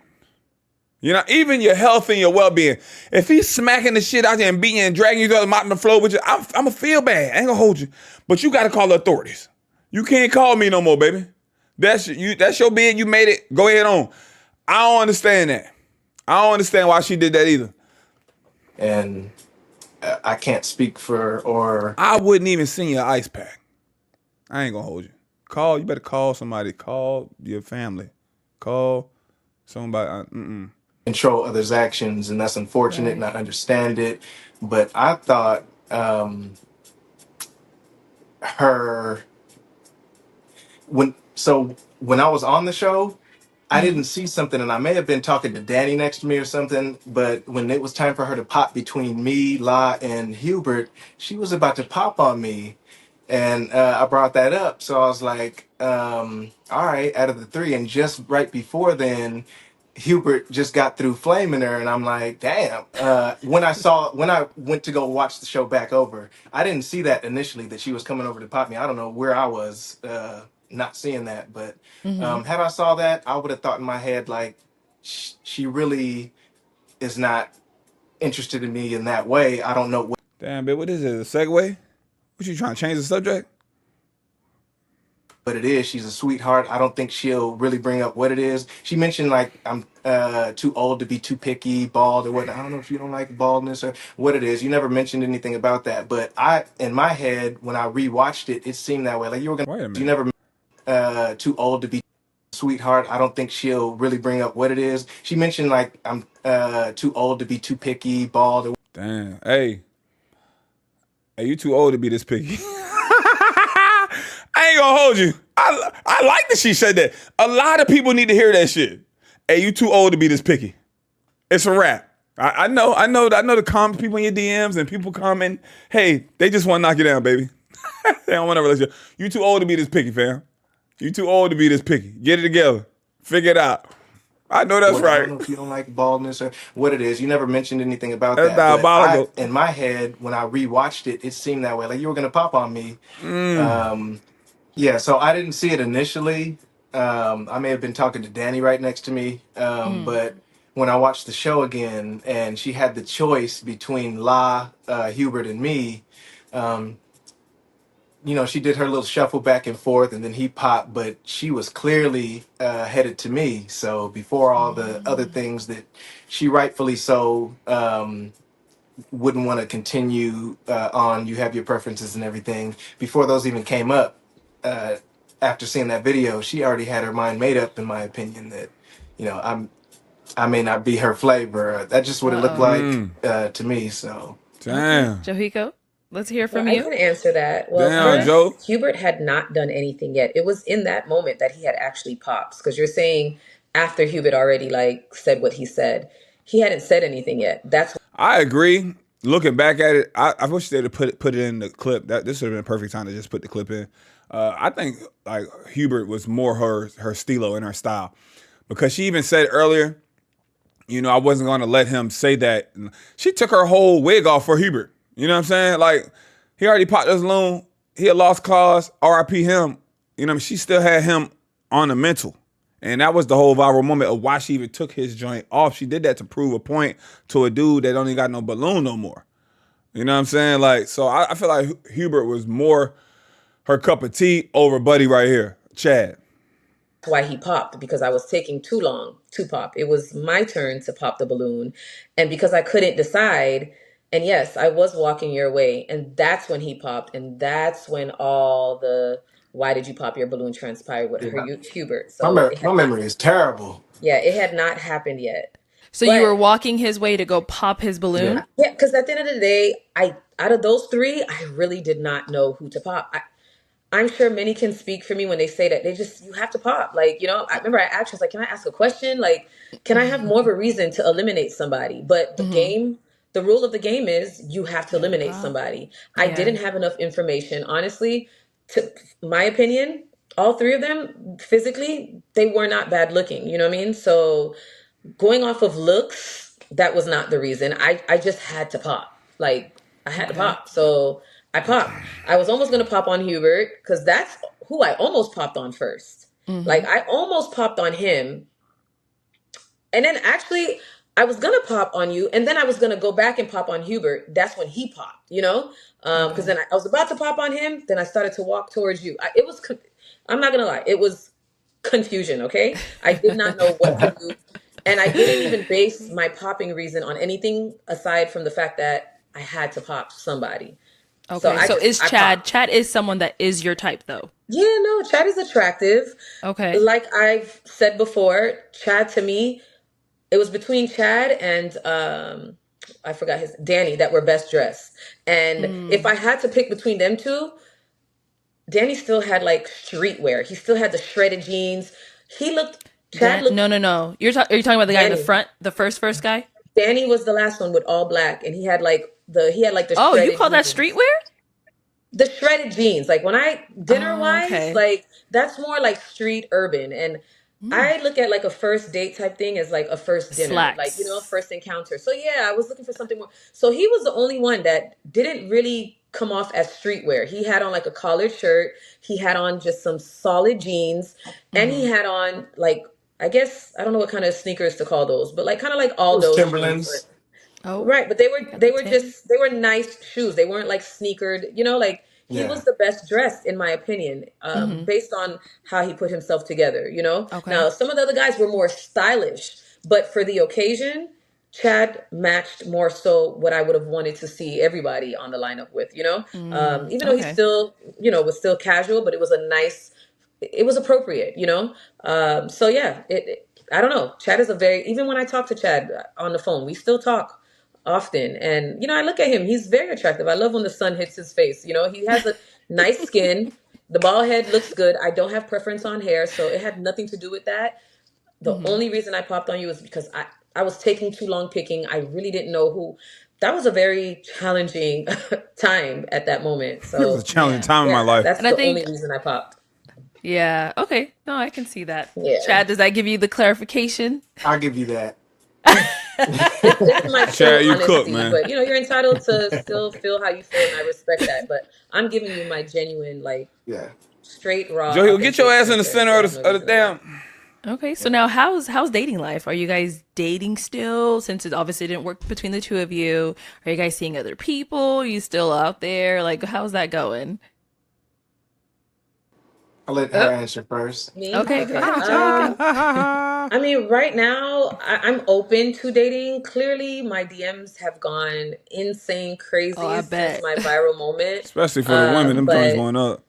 You know, even your health and your well-being. If he's smacking the shit out there and beating and dragging you to the mountain of the floor with you, I'm going to feel bad. I ain't going to hold you. But you got to call the authorities. You can't call me no more, baby. That's your bid. You made it. Go ahead on. I don't understand that. I don't understand why she did that either. And I can't speak for or I wouldn't even send you an ice pack. I ain't going to hold you. You better call somebody. Call your family. Call somebody. control others' actions, and that's unfortunate, and I understand it. But I thought her when I was on the show, I didn't see something, and I may have been talking to Danny next to me or something. But when it was time for her to pop between me, La, and Hubert, she was about to pop on me, and I brought that up. So I was like, all right, out of the three, and just right before then, Hubert just got through flaming her, and I'm like, damn. When I went to go watch the show back over, I didn't see that initially that she was coming over to pop me. I don't know where I was not seeing that, but had I saw that, I would have thought in my head like, she really is not interested in me in that way. I don't know what. Damn, bitch, what is it? A segue? What you trying to change the subject? But it is. She's a sweetheart. I don't think she'll really bring up what it is. She mentioned like I'm too old to be too picky, bald or what. I don't know if you don't like baldness or what it is. You never mentioned anything about that. But in my head, when I rewatched it, it seemed that way. Like you were gonna. Wait a minute. You never too old to be sweetheart. I don't think she'll really bring up what it is. She mentioned like I'm too old to be too picky, bald or. Damn. Hey, you too old to be this picky. I ain't gonna hold you. I like that she said that. A lot of people need to hear that shit. Hey, you too old to be this picky. It's a wrap. I know the comments, people in your DMs and people comment, hey, they just want to knock you down, baby. They don't want to relationship. You too old to be this picky, fam. You too old to be this picky. Get it together. Figure it out. I know that's right. I don't know if you don't like baldness or what it is. You never mentioned anything about That's that. diabolical. But in my head, when I rewatched it, it seemed that way. Like you were gonna pop on me. Yeah, so I didn't see it initially. I may have been talking to Danny right next to me. But when I watched the show again and she had the choice between Hubert, and me, she did her little shuffle back and forth and then he popped, but she was clearly headed to me. So before all the other things that she rightfully so wouldn't want to continue on, you have your preferences and everything, before those even came up, after seeing that video, she already had her mind made up, in my opinion, that, I may not be her flavor. That's just what it looked like to me. So, damn. Johyko, let's hear from I you. can answer that. Well, Damn, first, Joe. Hubert had not done anything yet. It was in that moment that he had actually popped. Because you're saying after Hubert already like said what he said, he hadn't said anything yet. That's I agree. Looking back at it, I wish they'd have put it in the clip. This would have been a perfect time to just put the clip in. I think like Hubert was more her stilo and her style, because she even said earlier, I wasn't going to let him say that. She took her whole wig off for Hubert. You know what I'm saying? Like, he already popped his loon. He had lost cause. R.I.P. him. She still had him on the mental. And that was the whole viral moment of why she even took his joint off. She did that to prove a point to a dude that don't even got no balloon no more. You know what I'm saying? Like, so I feel like Hubert was more her cup of tea over Buddy right here, Chad. why he popped, because I was taking too long to pop. It was my turn to pop the balloon. And because I couldn't decide, and yes, I was walking your way, and that's when he popped. And that's when all the why did you pop your balloon transpired with Hubert. So my memory is terrible. yeah, it had not happened yet. So you But were walking his way to go pop his balloon? yeah, because at the end of the day, out of those three, I really did not know who to pop. I'm sure many can speak for me when they say that you have to pop. Like, I remember I asked, I was like, can I ask a question? Like, can I have more of a reason to eliminate somebody? But the rule of the game is you have to eliminate somebody. I didn't have enough information. Honestly, to my opinion, all three of them physically, they were not bad looking. You know what I mean? So going off of looks, that was not the reason. I just had to pop. Like, I had to pop. So I popped. I was almost going to pop on Hubert because that's who I almost popped on first. Like, I almost popped on him. And then actually, I was going to pop on you. And then I was going to go back and pop on Hubert. That's when he popped, Because then I was about to pop on him. Then I started to walk towards you. I'm not going to lie. It was confusion, okay? I did not know what to do. And I didn't even base my popping reason on anything aside from the fact that I had to pop somebody. Okay, so is Chad? Chad is someone that is your type, though. Yeah, no, Chad is attractive. Okay. Like I've said before, Chad to me, it was between Chad and I forgot his Danny that were best dressed. And if I had to pick between them two, Danny still had like streetwear. He still had the shredded jeans. Chad looked. No. Are you talking about the guy in the Danny. front, the first guy? Danny was the last one with all black, and he had like the Oh, shredded you call that jeans. streetwear? The shredded jeans, like when dinner wise, okay. like that's more like street urban. And I look at like a first date type thing as like a first dinner, like, Slacks. first encounter. So yeah, I was looking for something more. So he was the only one that didn't really come off as streetwear. He had on like a collared shirt, he had on just some solid jeans, and he had on like, I guess, I don't know what kind of sneakers to call those, but like kind of like It was Aldo shoes. Timberlands. Oh, Right, but they were got they the were Tim. just they were nice shoes. They weren't like sneakered, like he Yeah. was the best dressed in my opinion, based on how he put himself together. Okay. Now some of the other guys were more stylish, but for the occasion, Chad matched more so what I would have wanted to see everybody on the lineup with. Even though he Okay. still, was still casual, but it was appropriate. So yeah, I don't know. Chad is even when I talk to Chad on the phone, we still talk often. And, I look at him, he's very attractive. I love when the sun hits his face. He has a nice skin. The bald head looks good. I don't have preference on hair, so it had nothing to do with that. The only reason I popped on you is because I was taking too long picking. I really didn't know who. That was a very challenging time at that moment. It was a So, challenging Yeah. time in my yeah, life. that's And I the only think, reason I popped. yeah. Okay. No, I can see that. Yeah. Chad, does that give you the clarification? I'll give you that. It's my full Chad, you cook, honesty, man. but you're entitled to still feel how you feel, and I respect that. But I'm giving you my genuine, like, Yeah. straight, raw, Johyko, get your authentic ass in the answer. center So I of have no the reason to lie. damn. Okay. So now how's dating life? Are you guys dating still since it obviously didn't work between the two of you? Are you guys seeing other people? Are you still out there? Like, how's that going? I'll let her Oh, answer first. Me? okay. Go Okay. ahead, Johyko. I mean, right now I'm open to dating. Clearly, my DMs have gone insane, Oh, I crazy since bet. my viral moment. Especially for the women, them joints But going up.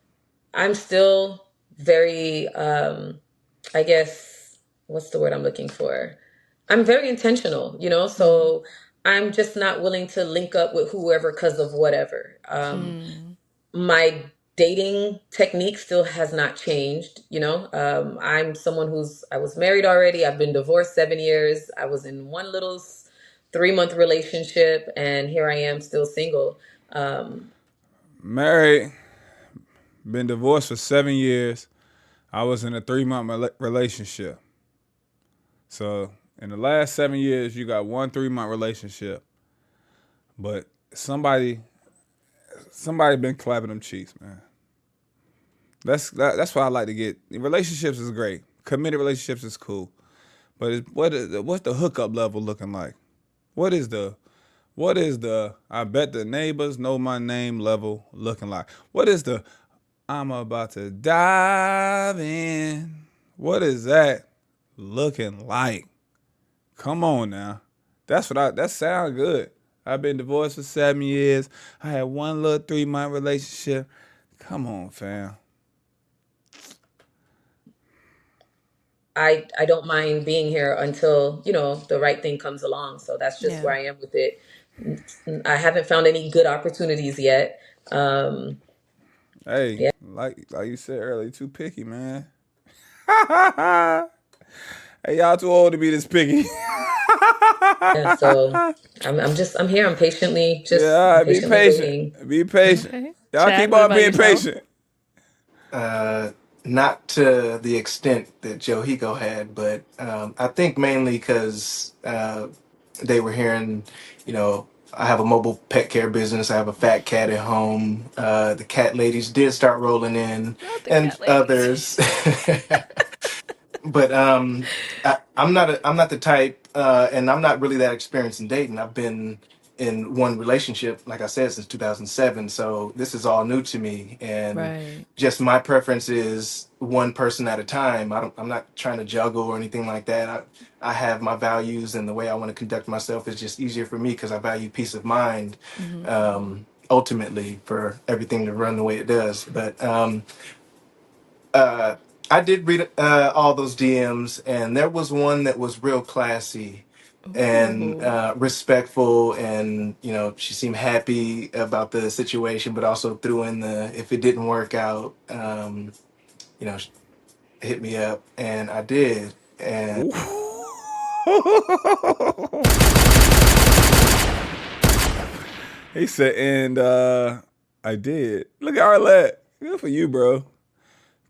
I'm still very, I guess, what's the word I'm looking for? I'm very intentional, so I'm just not willing to link up with whoever because of whatever. My dating technique still has not changed. I'm someone I was married already. I've been divorced 7 years. I was in one little 3-month relationship, and here I am still single. Um, Married, been divorced for 7 years. I was in a 3-month relationship. So in the last 7 years, you got one 3-month relationship, but somebody been clapping them cheeks, man. That's what I like to get. Relationships is great. Committed relationships is cool, but what's the hookup level looking like? What is the I bet the neighbors know my name level looking like? What is the I'm about to dive in? What is that looking like? Come on now. That sound good. I've been divorced for 7 years. I had one little 3-month relationship. Come on, fam. I don't mind being here until, the right thing comes along. So that's just Yeah. where I am with it. I haven't found any good opportunities yet. Hey, Yeah. like you said earlier, too picky, man. Hey, y'all too old to be this picky. So I'm here. Yeah, all I'm right, be patiently waiting. patient. Be patient. Okay. Y'all Chad, keep what on about being yourself? patient. Not to the extent that Johyko had, but I think mainly because they were hearing, I have a mobile pet care business. I have a fat cat at home. The cat ladies did start rolling in, Not the and cat ladies. others. But I'm not the type, and I'm not really that experienced in dating. I've been in one relationship, like I said, since 2007. So this is all new to me, and Right. just my preference is one person at a time. I'm not trying to juggle or anything like that. I have my values, and the way I want to conduct myself is just easier for me because I value peace of mind. Ultimately, for everything to run the way it does, but. Uh, I did read all those DMs, and there was one that was real classy and Ooh. respectful, and she seemed happy about the situation, but also threw in the if it didn't work out, you know, hit me up, and I did, and He said, and I did. Look at Arlette. Good for you, bro.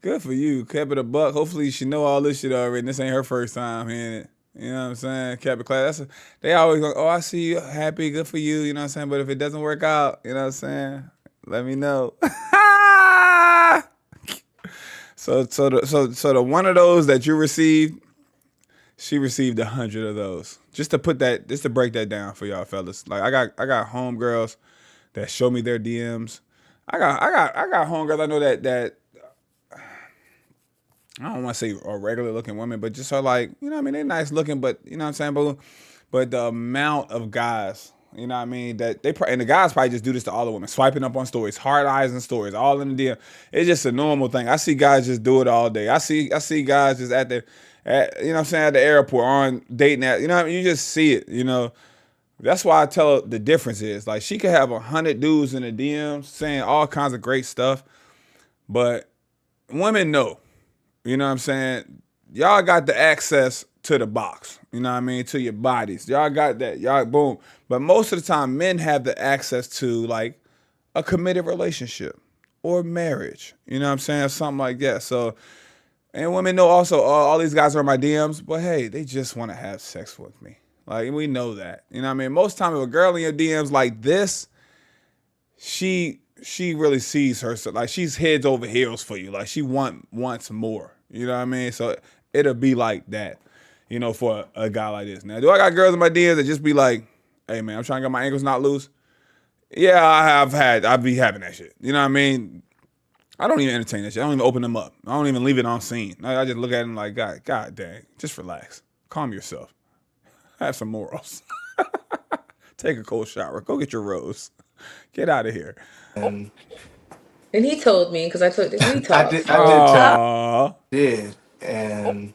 Good for you. Kept it a buck. Hopefully she know all this shit already. And this ain't her first time hearing it. You know what I'm saying? Kept it class. They always go, oh, I see you happy. Good for you. You know what I'm saying? But if it doesn't work out, you know what I'm saying? Let me know. So the one of those that you received, she received 100 of those. Just to break that down for y'all fellas. Like I got homegirls that show me their DMs. I got homegirls I know that I don't want to say are regular looking women, but just are like, you know what I mean, they nice looking, but you know what I'm saying, but the amount of guys, you know what I mean, that and the guys probably just do this to all the women, swiping up on stories, hard eyes and stories, all in the DM. It's just a normal thing. I see guys just do it all day. I see guys just you know what I'm saying, at the airport on dating app, you know what I mean, you just see it, you know. That's why I tell her the difference is, like, she could have 100 dudes in the DMs saying all kinds of great stuff, but women know. You know what I'm saying? Y'all got the access to the box. You know what I mean? To your bodies. Y'all got that. Y'all, boom. But most of the time, men have the access to, like, a committed relationship or marriage. You know what I'm saying? Something like that. So, and women know also, all these guys are in my DMs, but hey, they just want to have sex with me. Like, we know that. You know what I mean? Most time, if a girl in your DMs like this, she really sees her, like, she's heads over heels for you. Like, she wants more. You know what I mean? So it'll be like that, you know, for a guy like this. Now, do I got girls in my DMs that just be like, hey, man, I'm trying to get my ankles not loose? Yeah, I've be having that shit. You know what I mean? I don't even entertain that shit. I don't even open them up. I don't even leave it on scene. I just look at them like, God dang, just relax. Calm yourself. Have some morals. Take a cold shower. Go get your rose. Get out of here. And And he told me because I took we I talked. did tell Aww. did and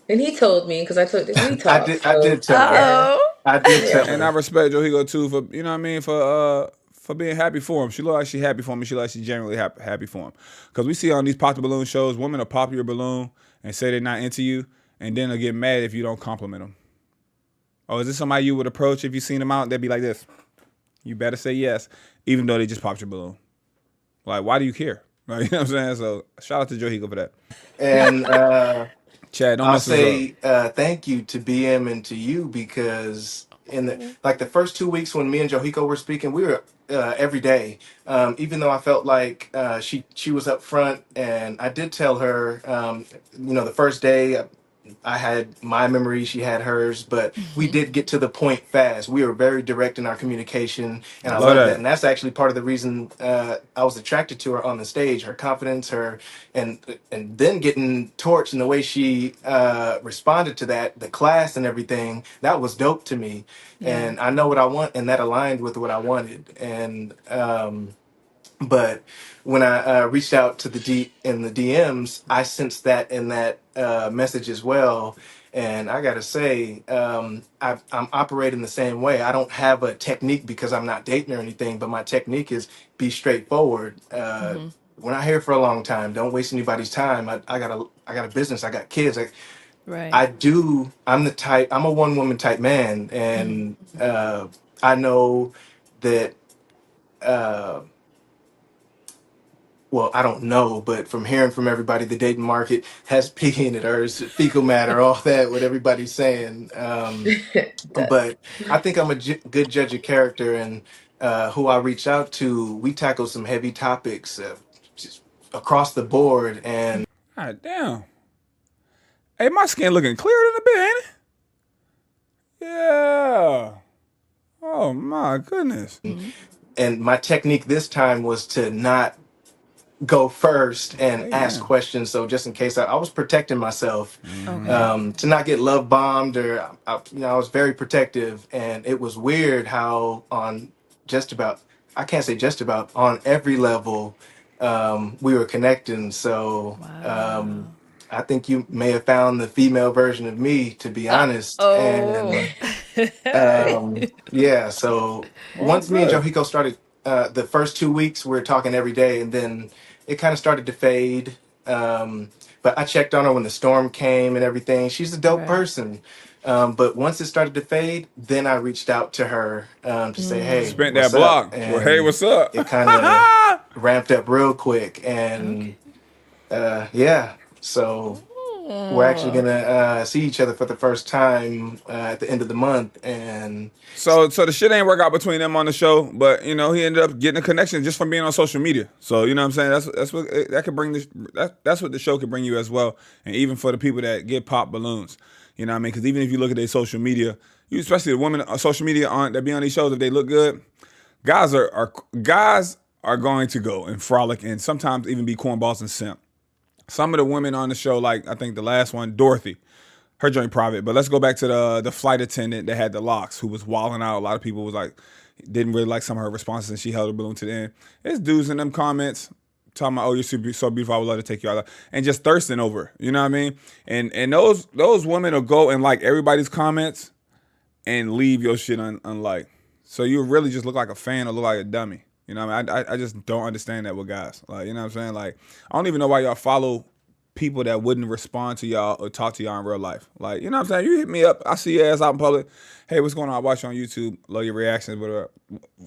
And he told me because I took we talked. I So did tell her. yeah, Uh-oh. I did tell yeah. And I her. respect Johyko too for, you know what I mean, for being happy for him. She look like she happy for him. She like she genuinely happy for him. Because we see on these pop the balloon shows, women will pop your balloon and say they're not into you, and then they'll get mad if you don't compliment them. Oh, is this somebody you would approach if you seen them out? They'd be like this. You better say yes, even though they just popped your balloon. Like, why do you care? Like, you know what I'm saying? So shout out to Johyko for that. And Chad, don't I'll mess us up. say thank you to BM and to you because in the first 2 weeks when me and Johyko were speaking, we were every day. Even though I felt like she was up front, and I did tell her, the first day I had my memory, she had hers, but we did get to the point fast. We were very direct in our communication, and I Love love that. that. And that's actually part of the reason I was attracted to her on the stage. Her confidence, and then getting torched and the way she responded to that, the class and everything. That was dope to me, Yeah. and I know what I want, and that aligned with what I wanted. And but when I reached out to the DMs, I sensed that in that message as well. And I gotta say, I'm operating the same way. I don't have a technique because I'm not dating or anything, but my technique is be straightforward. We're not here for a long time. Don't waste anybody's time. I got a business. I got kids. Right. I'm the type. I'm a one woman type man, and I know that. Uh, well, I don't know, but from hearing from everybody, the dating market has peanut or fecal matter, all that, what everybody's saying. But I think I'm a good judge of character, and who I reach out to, we tackle some heavy topics just across the board. And God damn. Hey, my skin looking clearer than a bit, ain't it? Yeah. Oh my goodness. and my technique this time was to not go first and ask Amen. questions. So just in case, I was protecting myself Okay. to not get love bombed, or I was very protective. And it was weird how on just about, I can't say just about, on every level we were connecting. So Wow. I think you may have found the female version of me, to be honest. Oh. And yeah, so Well, once me and good. Johyko started, the first 2 weeks we were talking every day, and then it kind of started to fade. But I checked on her when the storm came and everything. She's a dope Right. person. But once it started to fade, then I reached out to her to say, "Hey, Spent that what's up?" block. Well, hey, And what's up? it kind of ramped up real quick. Okay. And Yeah. So we're actually Oh, gonna see each other for the first time at the end of the month, and So the shit ain't work out between them on the show, but you know he ended up getting a connection just from being on social media. So you know what I'm saying that's what that could bring this that's what the show could bring you as well, and even for the people that get pop balloons, you know what I mean? Because even if you look at their social media, you especially the women on social media on that be on these shows, if they look good, guys are going to go and frolic and sometimes even be cornballs and simp. Some of the women on the show, like I think the last one, Dorothy, her joint private. But let's go back to the flight attendant that had the locks, who was wilding out. A lot of people was like, didn't really like some of her responses, and she held her balloon to the end. There's dudes in them comments talking about, oh, you're so beautiful, I would love to take you out, and just thirsting over her. You know what I mean? And those women will go and like everybody's comments and leave your shit unliked. So you really just look like a fan or look like a dummy. You know what I mean? I just don't understand that with guys. Like, you know what I'm saying? Like, I don't even know why y'all follow people that wouldn't respond to y'all or talk to y'all in real life. Like, you know what I'm saying? You hit me up, I see your ass out in public. Hey, what's going on? I watch you on YouTube, love your reactions, whatever.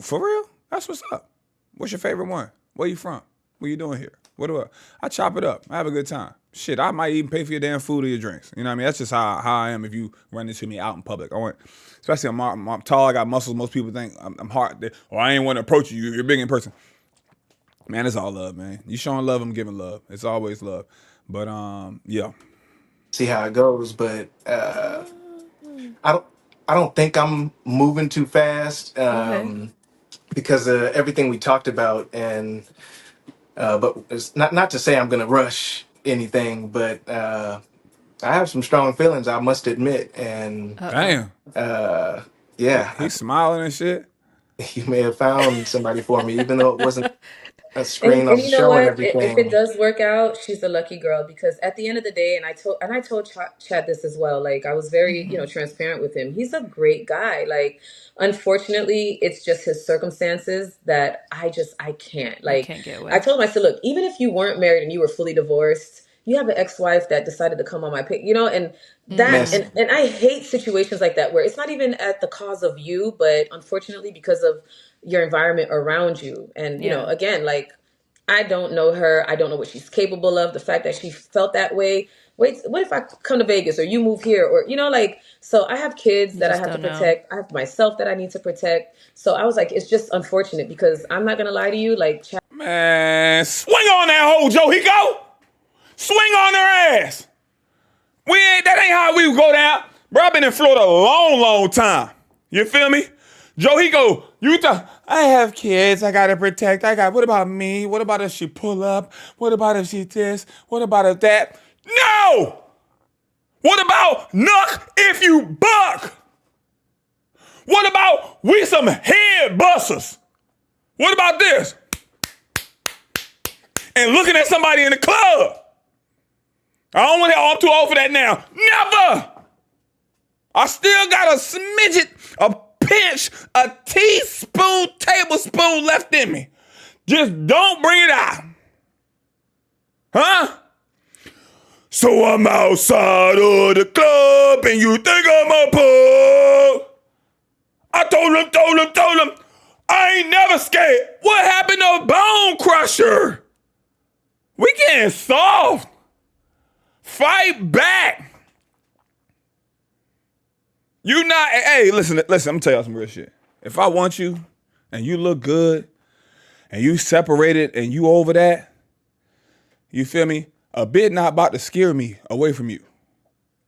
For real? That's what's up. What's your favorite one? Where you from? What you doing here? What do I chop it up. I have a good time. Shit, I might even pay for your damn food or your drinks. You know what I mean? That's just how I am if you run into me out in public. Especially I'm tall, I got muscles. Most people think I'm hard. Or I ain't want to approach you. You're big in person. Man, it's all love, man. You showing love, I'm giving love. It's always love. But yeah. see how it goes. But I don't. I don't think I'm moving too fast okay. because of everything we talked about, and but it's not to say I'm going to rush anything, but I have some strong feelings, I must admit, and Uh-oh. Damn. yeah, He's smiling and shit. you may have found somebody for me, even though it wasn't a screen And on the you know show and what? If it everything. does work out, she's a lucky girl because at the end of the day, and I told Chad this as well. Like I was very transparent with him. He's a great guy. Like unfortunately, it's just his circumstances that I can't. You Like can't get I with. told him, I said, look, even if you weren't married and you were fully divorced, you have an ex-wife that decided to come on my pic, and that Messy. and I hate situations like that where it's not even at the cause of you, but unfortunately because of your environment around you. And Yeah. again, like I don't know her. I don't know what she's capable of. The fact that she felt that way. Wait, what if I come to Vegas or you move here or like so I have kids You that I just have to don't know. protect. I have myself that I need to protect. So I was like, it's just unfortunate because I'm not gonna lie to you, like Man, swing on that hoe, Johyko. Swing on her ass. That ain't how we go down. Bro, I've been in Florida a long, long time. You feel me? Johyko, I have kids I gotta protect. What about me? What about if she pull up? What about if she this? What about if that? No! What about nuck if you buck? What about we some head busters? What about this? And looking at somebody in the club. I don't want to, I'm too old for that now. Never! I still got a smidget, a pinch, a teaspoon, tablespoon left in me. Just don't bring it out. Huh? So I'm outside of the club and you think I'm a pug. I told him, I ain't never scared. What happened to Bone Crusher? We getting soft. Fight back. You not, hey, listen, I'm gonna tell y'all some real shit. If I want you and you look good and you separated and you over that, you feel me? A bit not about to scare me away from you.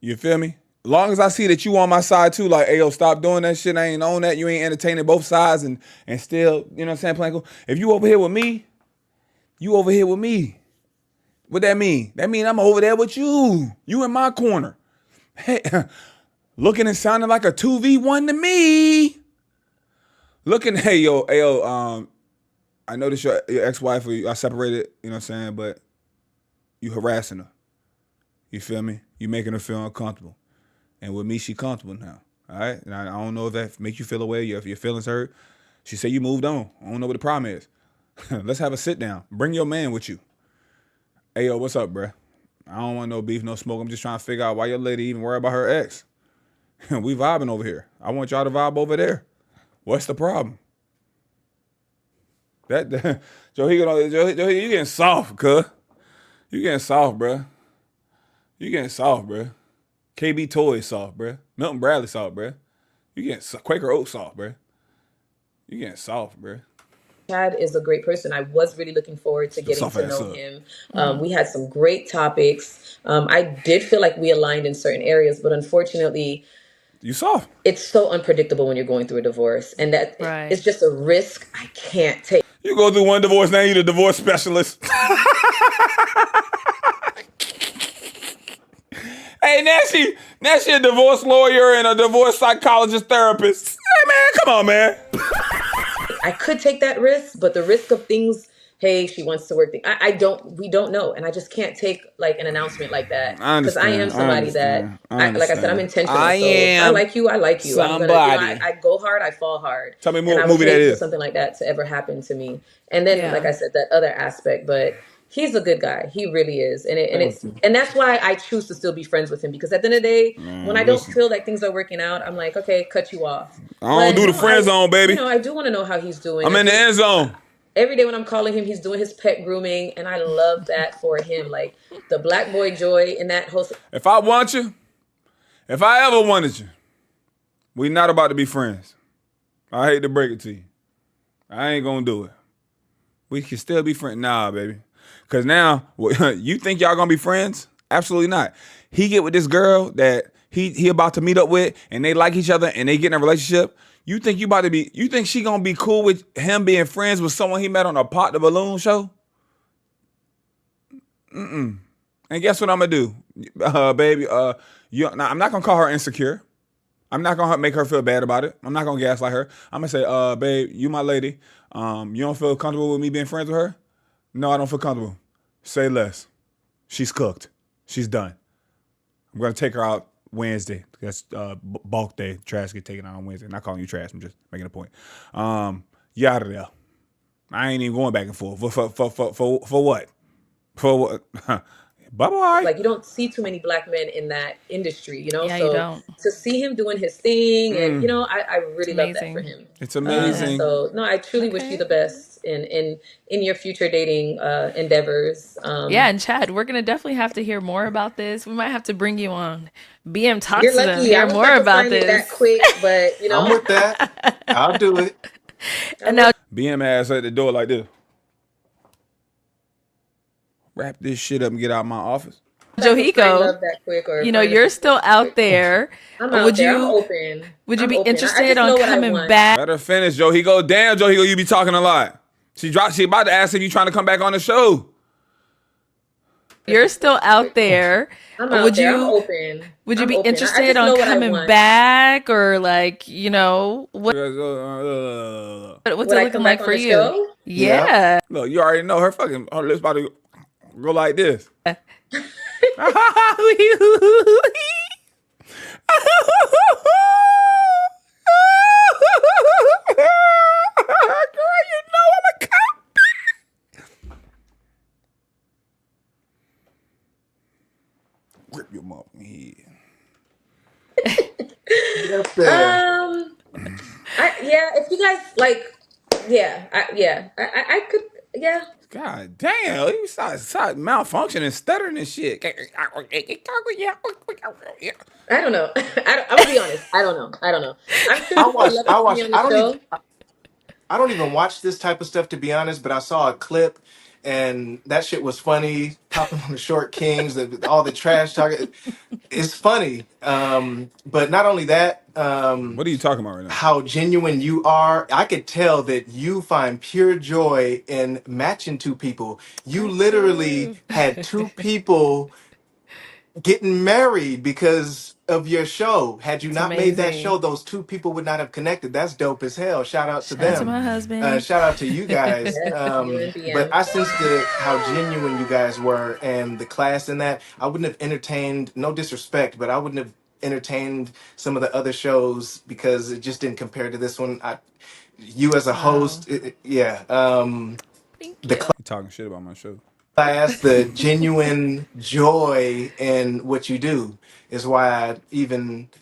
You feel me? Long as I see that you on my side too, like, hey, yo, stop doing that shit. I ain't on that. You ain't entertaining both sides and still, you know what I'm saying, playing cool. If you over here with me, you over here with me. What that mean? That mean I'm over there with you. You in my corner. Hey, looking and sounding like a 2v1 to me. Hey yo, I noticed your ex-wife, I separated, you know what I'm saying, but you harassing her. You feel me? You making her feel uncomfortable. And with me, she comfortable now. All right? And I don't know if that makes you feel away, if your feelings hurt. She said you moved on. I don't know what the problem is. Let's have a sit down. Bring your man with you. Hey, yo, what's up, bruh? I don't want no beef, no smoke. I'm just trying to figure out why your lady even worry about her ex. We vibing over here. I want y'all to vibe over there. What's the problem? Joe, you getting soft, cuz. You getting soft, bruh. You getting soft, bruh. KB Toys soft, bruh. Milton Bradley soft, bruh. You getting Quaker Oats soft, bruh. You getting soft, bruh. Chad is a great person. I was really looking forward to getting Soft to ass know up. him. We had some great topics. I did feel like we aligned in certain areas, but unfortunately, You soft. it's so unpredictable when you're going through a divorce, and that Right. it's just a risk I can't take. You go through one divorce, now you're the divorce specialist. Hey, now she a divorce lawyer and a divorce psychologist therapist. Hey, man, come on, man. I could take that risk, but the risk of things, hey, she wants to work. We don't know, and I just can't take like an announcement like that I because I am understand. somebody that, like I said, I'm intentional. I So if I am like you, I like you. I'm gonna, somebody. I go hard, I fall hard. Tell me And I what would movie that hate for is. something like that to ever happen to me. And then, like Yeah. I said, that other aspect, but. He's a good guy. He really is, and Thank you. that's why I choose to still be friends with him because at the end of the day, when I Man, don't listen. feel like things are working out, I'm like, okay, cut you off. I don't do the friend zone, baby. I do want to know how he's doing. I'm in the end zone. Every day when I'm calling him, he's doing his pet grooming, and I love that for him. Like the black boy joy in that whole. If I want you, if I ever wanted you, we not about to be friends. I hate to break it to you. I ain't gonna do it. We can still be friends. Nah, baby. Cause now, you think y'all gonna be friends? Absolutely not. He get with this girl that he about to meet up with, and they like each other, and they get in a relationship. You think you think she gonna be cool with him being friends with someone he met on a Pop the Balloon show? And guess what I'm gonna do, baby? Now, I'm not gonna call her insecure. I'm not gonna make her feel bad about it. I'm not gonna gaslight her. I'm gonna say, babe, you my lady. You don't feel comfortable with me being friends with her? No, I don't feel comfortable. Say less. She's cooked. She's done. I'm gonna take her out Wednesday. That's bulk day. Trash get taken out on Wednesday. Not calling you trash. I'm just making a point. You out of there. I ain't even going back and forth. For what? For what? Bye bye. Like you don't see too many black men in that industry, Yeah, so you don't. to see him doing his thing, and I really It's love that for amazing. him. It's amazing. So no, I truly wish you Okay. the best in your future dating endeavors. Yeah, and Chad, we're gonna definitely have to hear more about this. We might have to bring you on BM Talks You're to them, lucky. I hear was more about to about sign it that this. quick, but I'm with that. I'll do it. And now, BM ass at the door like this. Wrap this shit up and get out of my office. Johyko, love that quick, or find a you're still situation out quick. there. I'm out Would there. I'm you open. would you I'm be open. I interested just on know what I coming want. back? Let her finish, Johyko. Damn, Johyko, you be talking a lot. She about to ask if you trying to come back on the show. You're still out there. I'm out Would there. I'm you open. would you I'm be open. I interested just know on what I coming want. back, or like, what's Would it I looking come like back on for the you? show? Yeah. Look, you already know her lips about to go like this. Girl, you know I'm a cop. Rip your motherfucking head. Up there. If you guys like, I could, yeah. God damn, you start malfunctioning, stuttering and shit. I don't know. I'm gonna be honest. I don't know. I'm sure I people would watch. love I to see me watch. on the show. I don't even watch this type of stuff, to be honest. But I saw a clip, and that shit was funny. Popping on the short kings, all the trash talking. It's funny. But not only that. What are you talking about right now? How genuine you are. I could tell that you find pure joy in matching two people. You literally had two people getting married because of your show. Had you It's not made that show, amazing. those two people would not have connected. That's dope as hell. Shout out to Shout out to them. my husband. Shout out to you guys. Yes, you and But BM. I sensed how genuine you guys were and the class in that. I wouldn't have entertained, no disrespect, but I wouldn't have entertained some of the other shows because it just didn't compare to this one. You as a Wow. host, yeah. Thank The you. You talking shit about my show. class, the genuine joy in what you do is why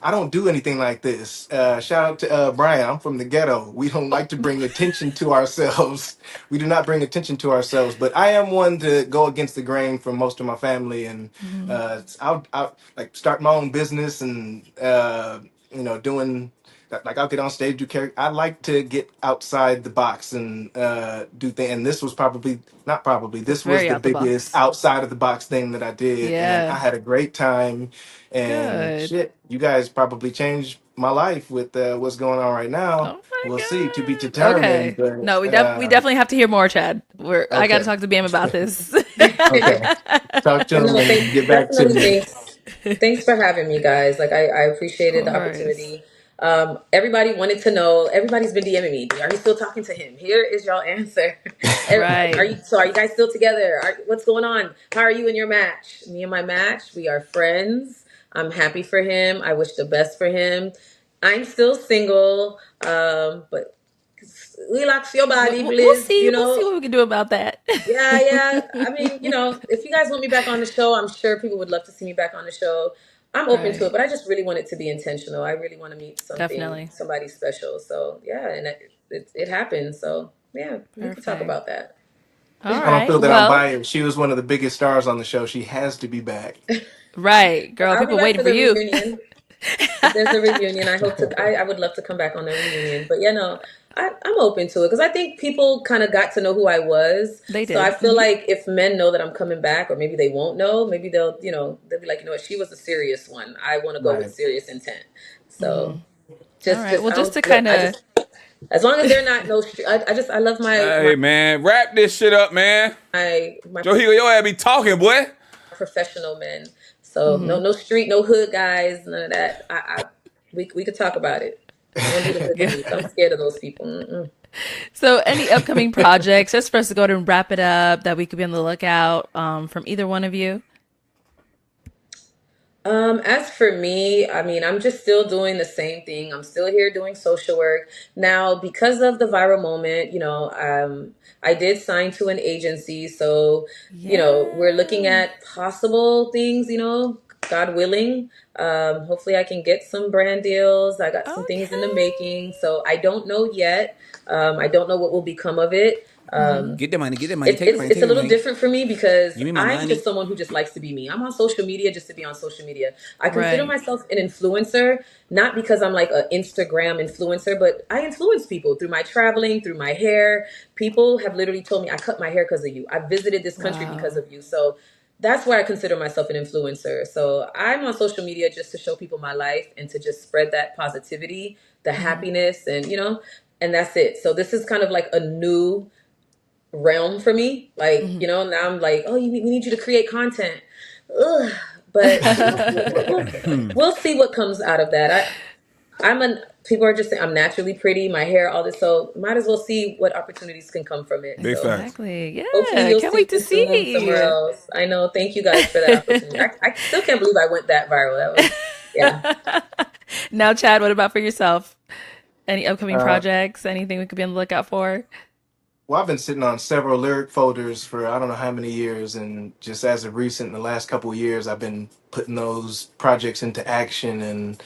I don't do anything like this. Shout out to Brian. I'm from the ghetto. We don't like to bring attention to ourselves. We do not bring attention to ourselves. But I am one to go against the grain for most of my family, and I'll like start my own business and doing. Like I'll get on stage, do character. I like to get outside the box and do things. And this was probably not probably. It's This was very the out the biggest box. outside of the box thing that I did, and I Yeah. had a great time. And Good. shit, you guys probably changed my life with what's going on right now. Oh my We'll see. To be God. determined. Okay. But No, we definitely have to hear more, Chad. I got to okay, talk to Bam about this. okay. Talk to But him no, and thanks. get back to Definitely me. thanks for having me, guys. Like I Of appreciated the course. opportunity. Everybody wanted to know. Everybody's been DMing me. Are you still talking to him? Here is y'all answer. Are Right. you? So are you guys still together? What's going on? How are you in your match? Me and my match. We are friends. I'm happy for him. I wish the best for him. I'm still single. But relax your body, We'll please. see. We'll see what we can do about that. Yeah, yeah. I mean, if you guys want me back on the show, I'm sure people would love to see me back on the show. I'm open to it, Right. but I just really want it to be intentional. I really want to meet Definitely. somebody special. So yeah, and it happens. So yeah, we can talk Perfect. about that. All I don't right. feel that I'm Well, biased. She was one of the biggest stars on the show. She has to be back. right, girl. I'll be People back waiting for for the you. reunion. If there's a reunion, I would love to come back on the reunion. But yeah, no, I'm open to it because I think people kind of got to know who I was. They So I did. feel like if men know that I'm coming back, or maybe they won't know, maybe they'll be like, you know what, she was a serious one. I want to go with Right. serious intent. So All right. just Well, I just don't, to kind I of. just as long as they're not no, I love my Hey man, wrap this shit up, man. my Johyko, your ass be talking, boy. professional men. So no street, no hood guys, none of that. We could talk about it. I want to do the good beef. I'm scared of those people. Mm-mm. So, any upcoming projects, just for us to go ahead and wrap it up, that we could be on the lookout from either one of you? As for me, I mean, I'm just still doing the same thing. I'm still here doing social work. Now, because of the viral moment, I did sign to an agency. So, we're looking Yay. at possible things, God willing. Hopefully I can get some brand deals. I got some things in the making. Okay. So I don't know yet. I don't know what will become of it. Get the money, get the money, It, take the it's money, it's take a the little money. different for me because Give me my I'm money. just someone who just likes to be me. I'm on social media just to be on social media. I consider Right. myself an influencer, not because I'm like an Instagram influencer, but I influence people through my traveling, through my hair. People have literally told me I cut my hair because of you. I visited this country because Wow. of you. So that's where I consider myself an influencer. So I'm on social media just to show people my life and to just spread that positivity, the happiness, and and that's it. So this is kind of like a new realm for me. Like, now I'm like, oh, we need you to create content. Ugh. But we'll see what comes out of that. People are just saying I'm naturally pretty, my hair, all this. So might as well see what opportunities can come from it. Big So facts. Exactly. hopefully Yeah. you'll Can't see wait to me soon somewhere see. else. I know. Thank you guys for that opportunity. I still can't believe I went that viral. That was, yeah. Now, Chad, what about for yourself? Any upcoming Uh, projects? Anything we could be on the lookout for? Well, I've been sitting on several lyric folders for I don't know how many years, and just as of recent, in the last couple of years, I've been putting those projects into action and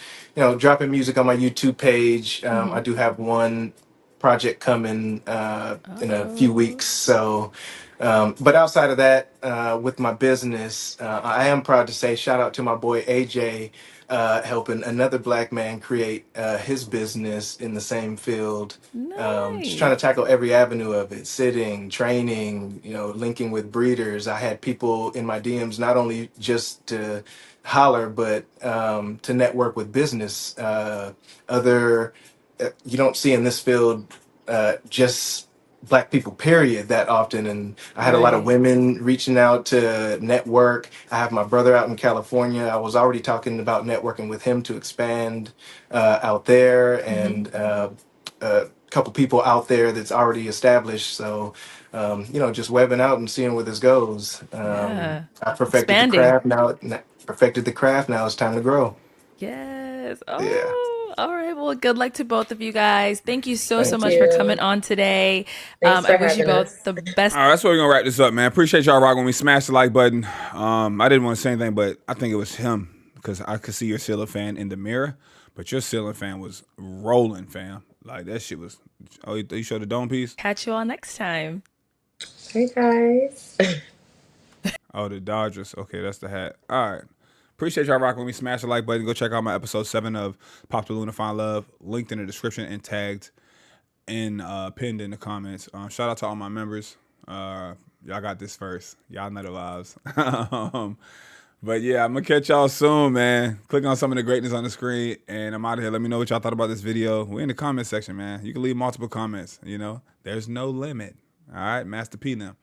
dropping music on my YouTube page. I do have one project coming in a few weeks, Oh, so. But outside of that, with my business, I am proud to say shout out to my boy AJ, helping another black man create his business in the same field, just trying nice. to tackle every avenue of it: sitting, training, linking with breeders. I had people in my DMs not only just to holler, but to network with business. Other You don't see in this field just black people period that often, and I had a lot of Right. women reaching out to network. I have my brother out in California. I was already talking about networking with him to expand out there, and a couple people out there that's already established. So, just webbing out and seeing where this goes. Yeah. I perfected the Expanding. craft. Now, perfected the craft. Now it's time to grow. Yes. Yeah. Oh, All right. Well, good luck to both of you guys. Thank you so Thank much for you. coming on today. Thanks I for wish you having both us. the best. All right, that's where we're gonna wrap this up, man. Appreciate y'all rocking with me. Smash the like button. I didn't want to say anything, but I think it was him because I could see your ceiling fan in the mirror, but your ceiling fan was rolling, fam. Like that shit was. Oh, you showed the dome piece. Catch you all next time. Hey guys. Oh, the Dodgers. Okay, that's the hat. All right. Appreciate y'all rocking with me. Smash the like button. Go check out my episode 7 of Pop the Luna Find Love. Linked in the description and tagged and pinned in the comments. Shout out to all my members. Y'all got this first. Y'all know the vibes. But yeah, I'm gonna catch y'all soon, man. Click on some of the greatness on the screen, and I'm out of here. Let me know what y'all thought about this video. We're in the comment section, man. You can leave multiple comments. You know, there's no limit. All right, Master P now.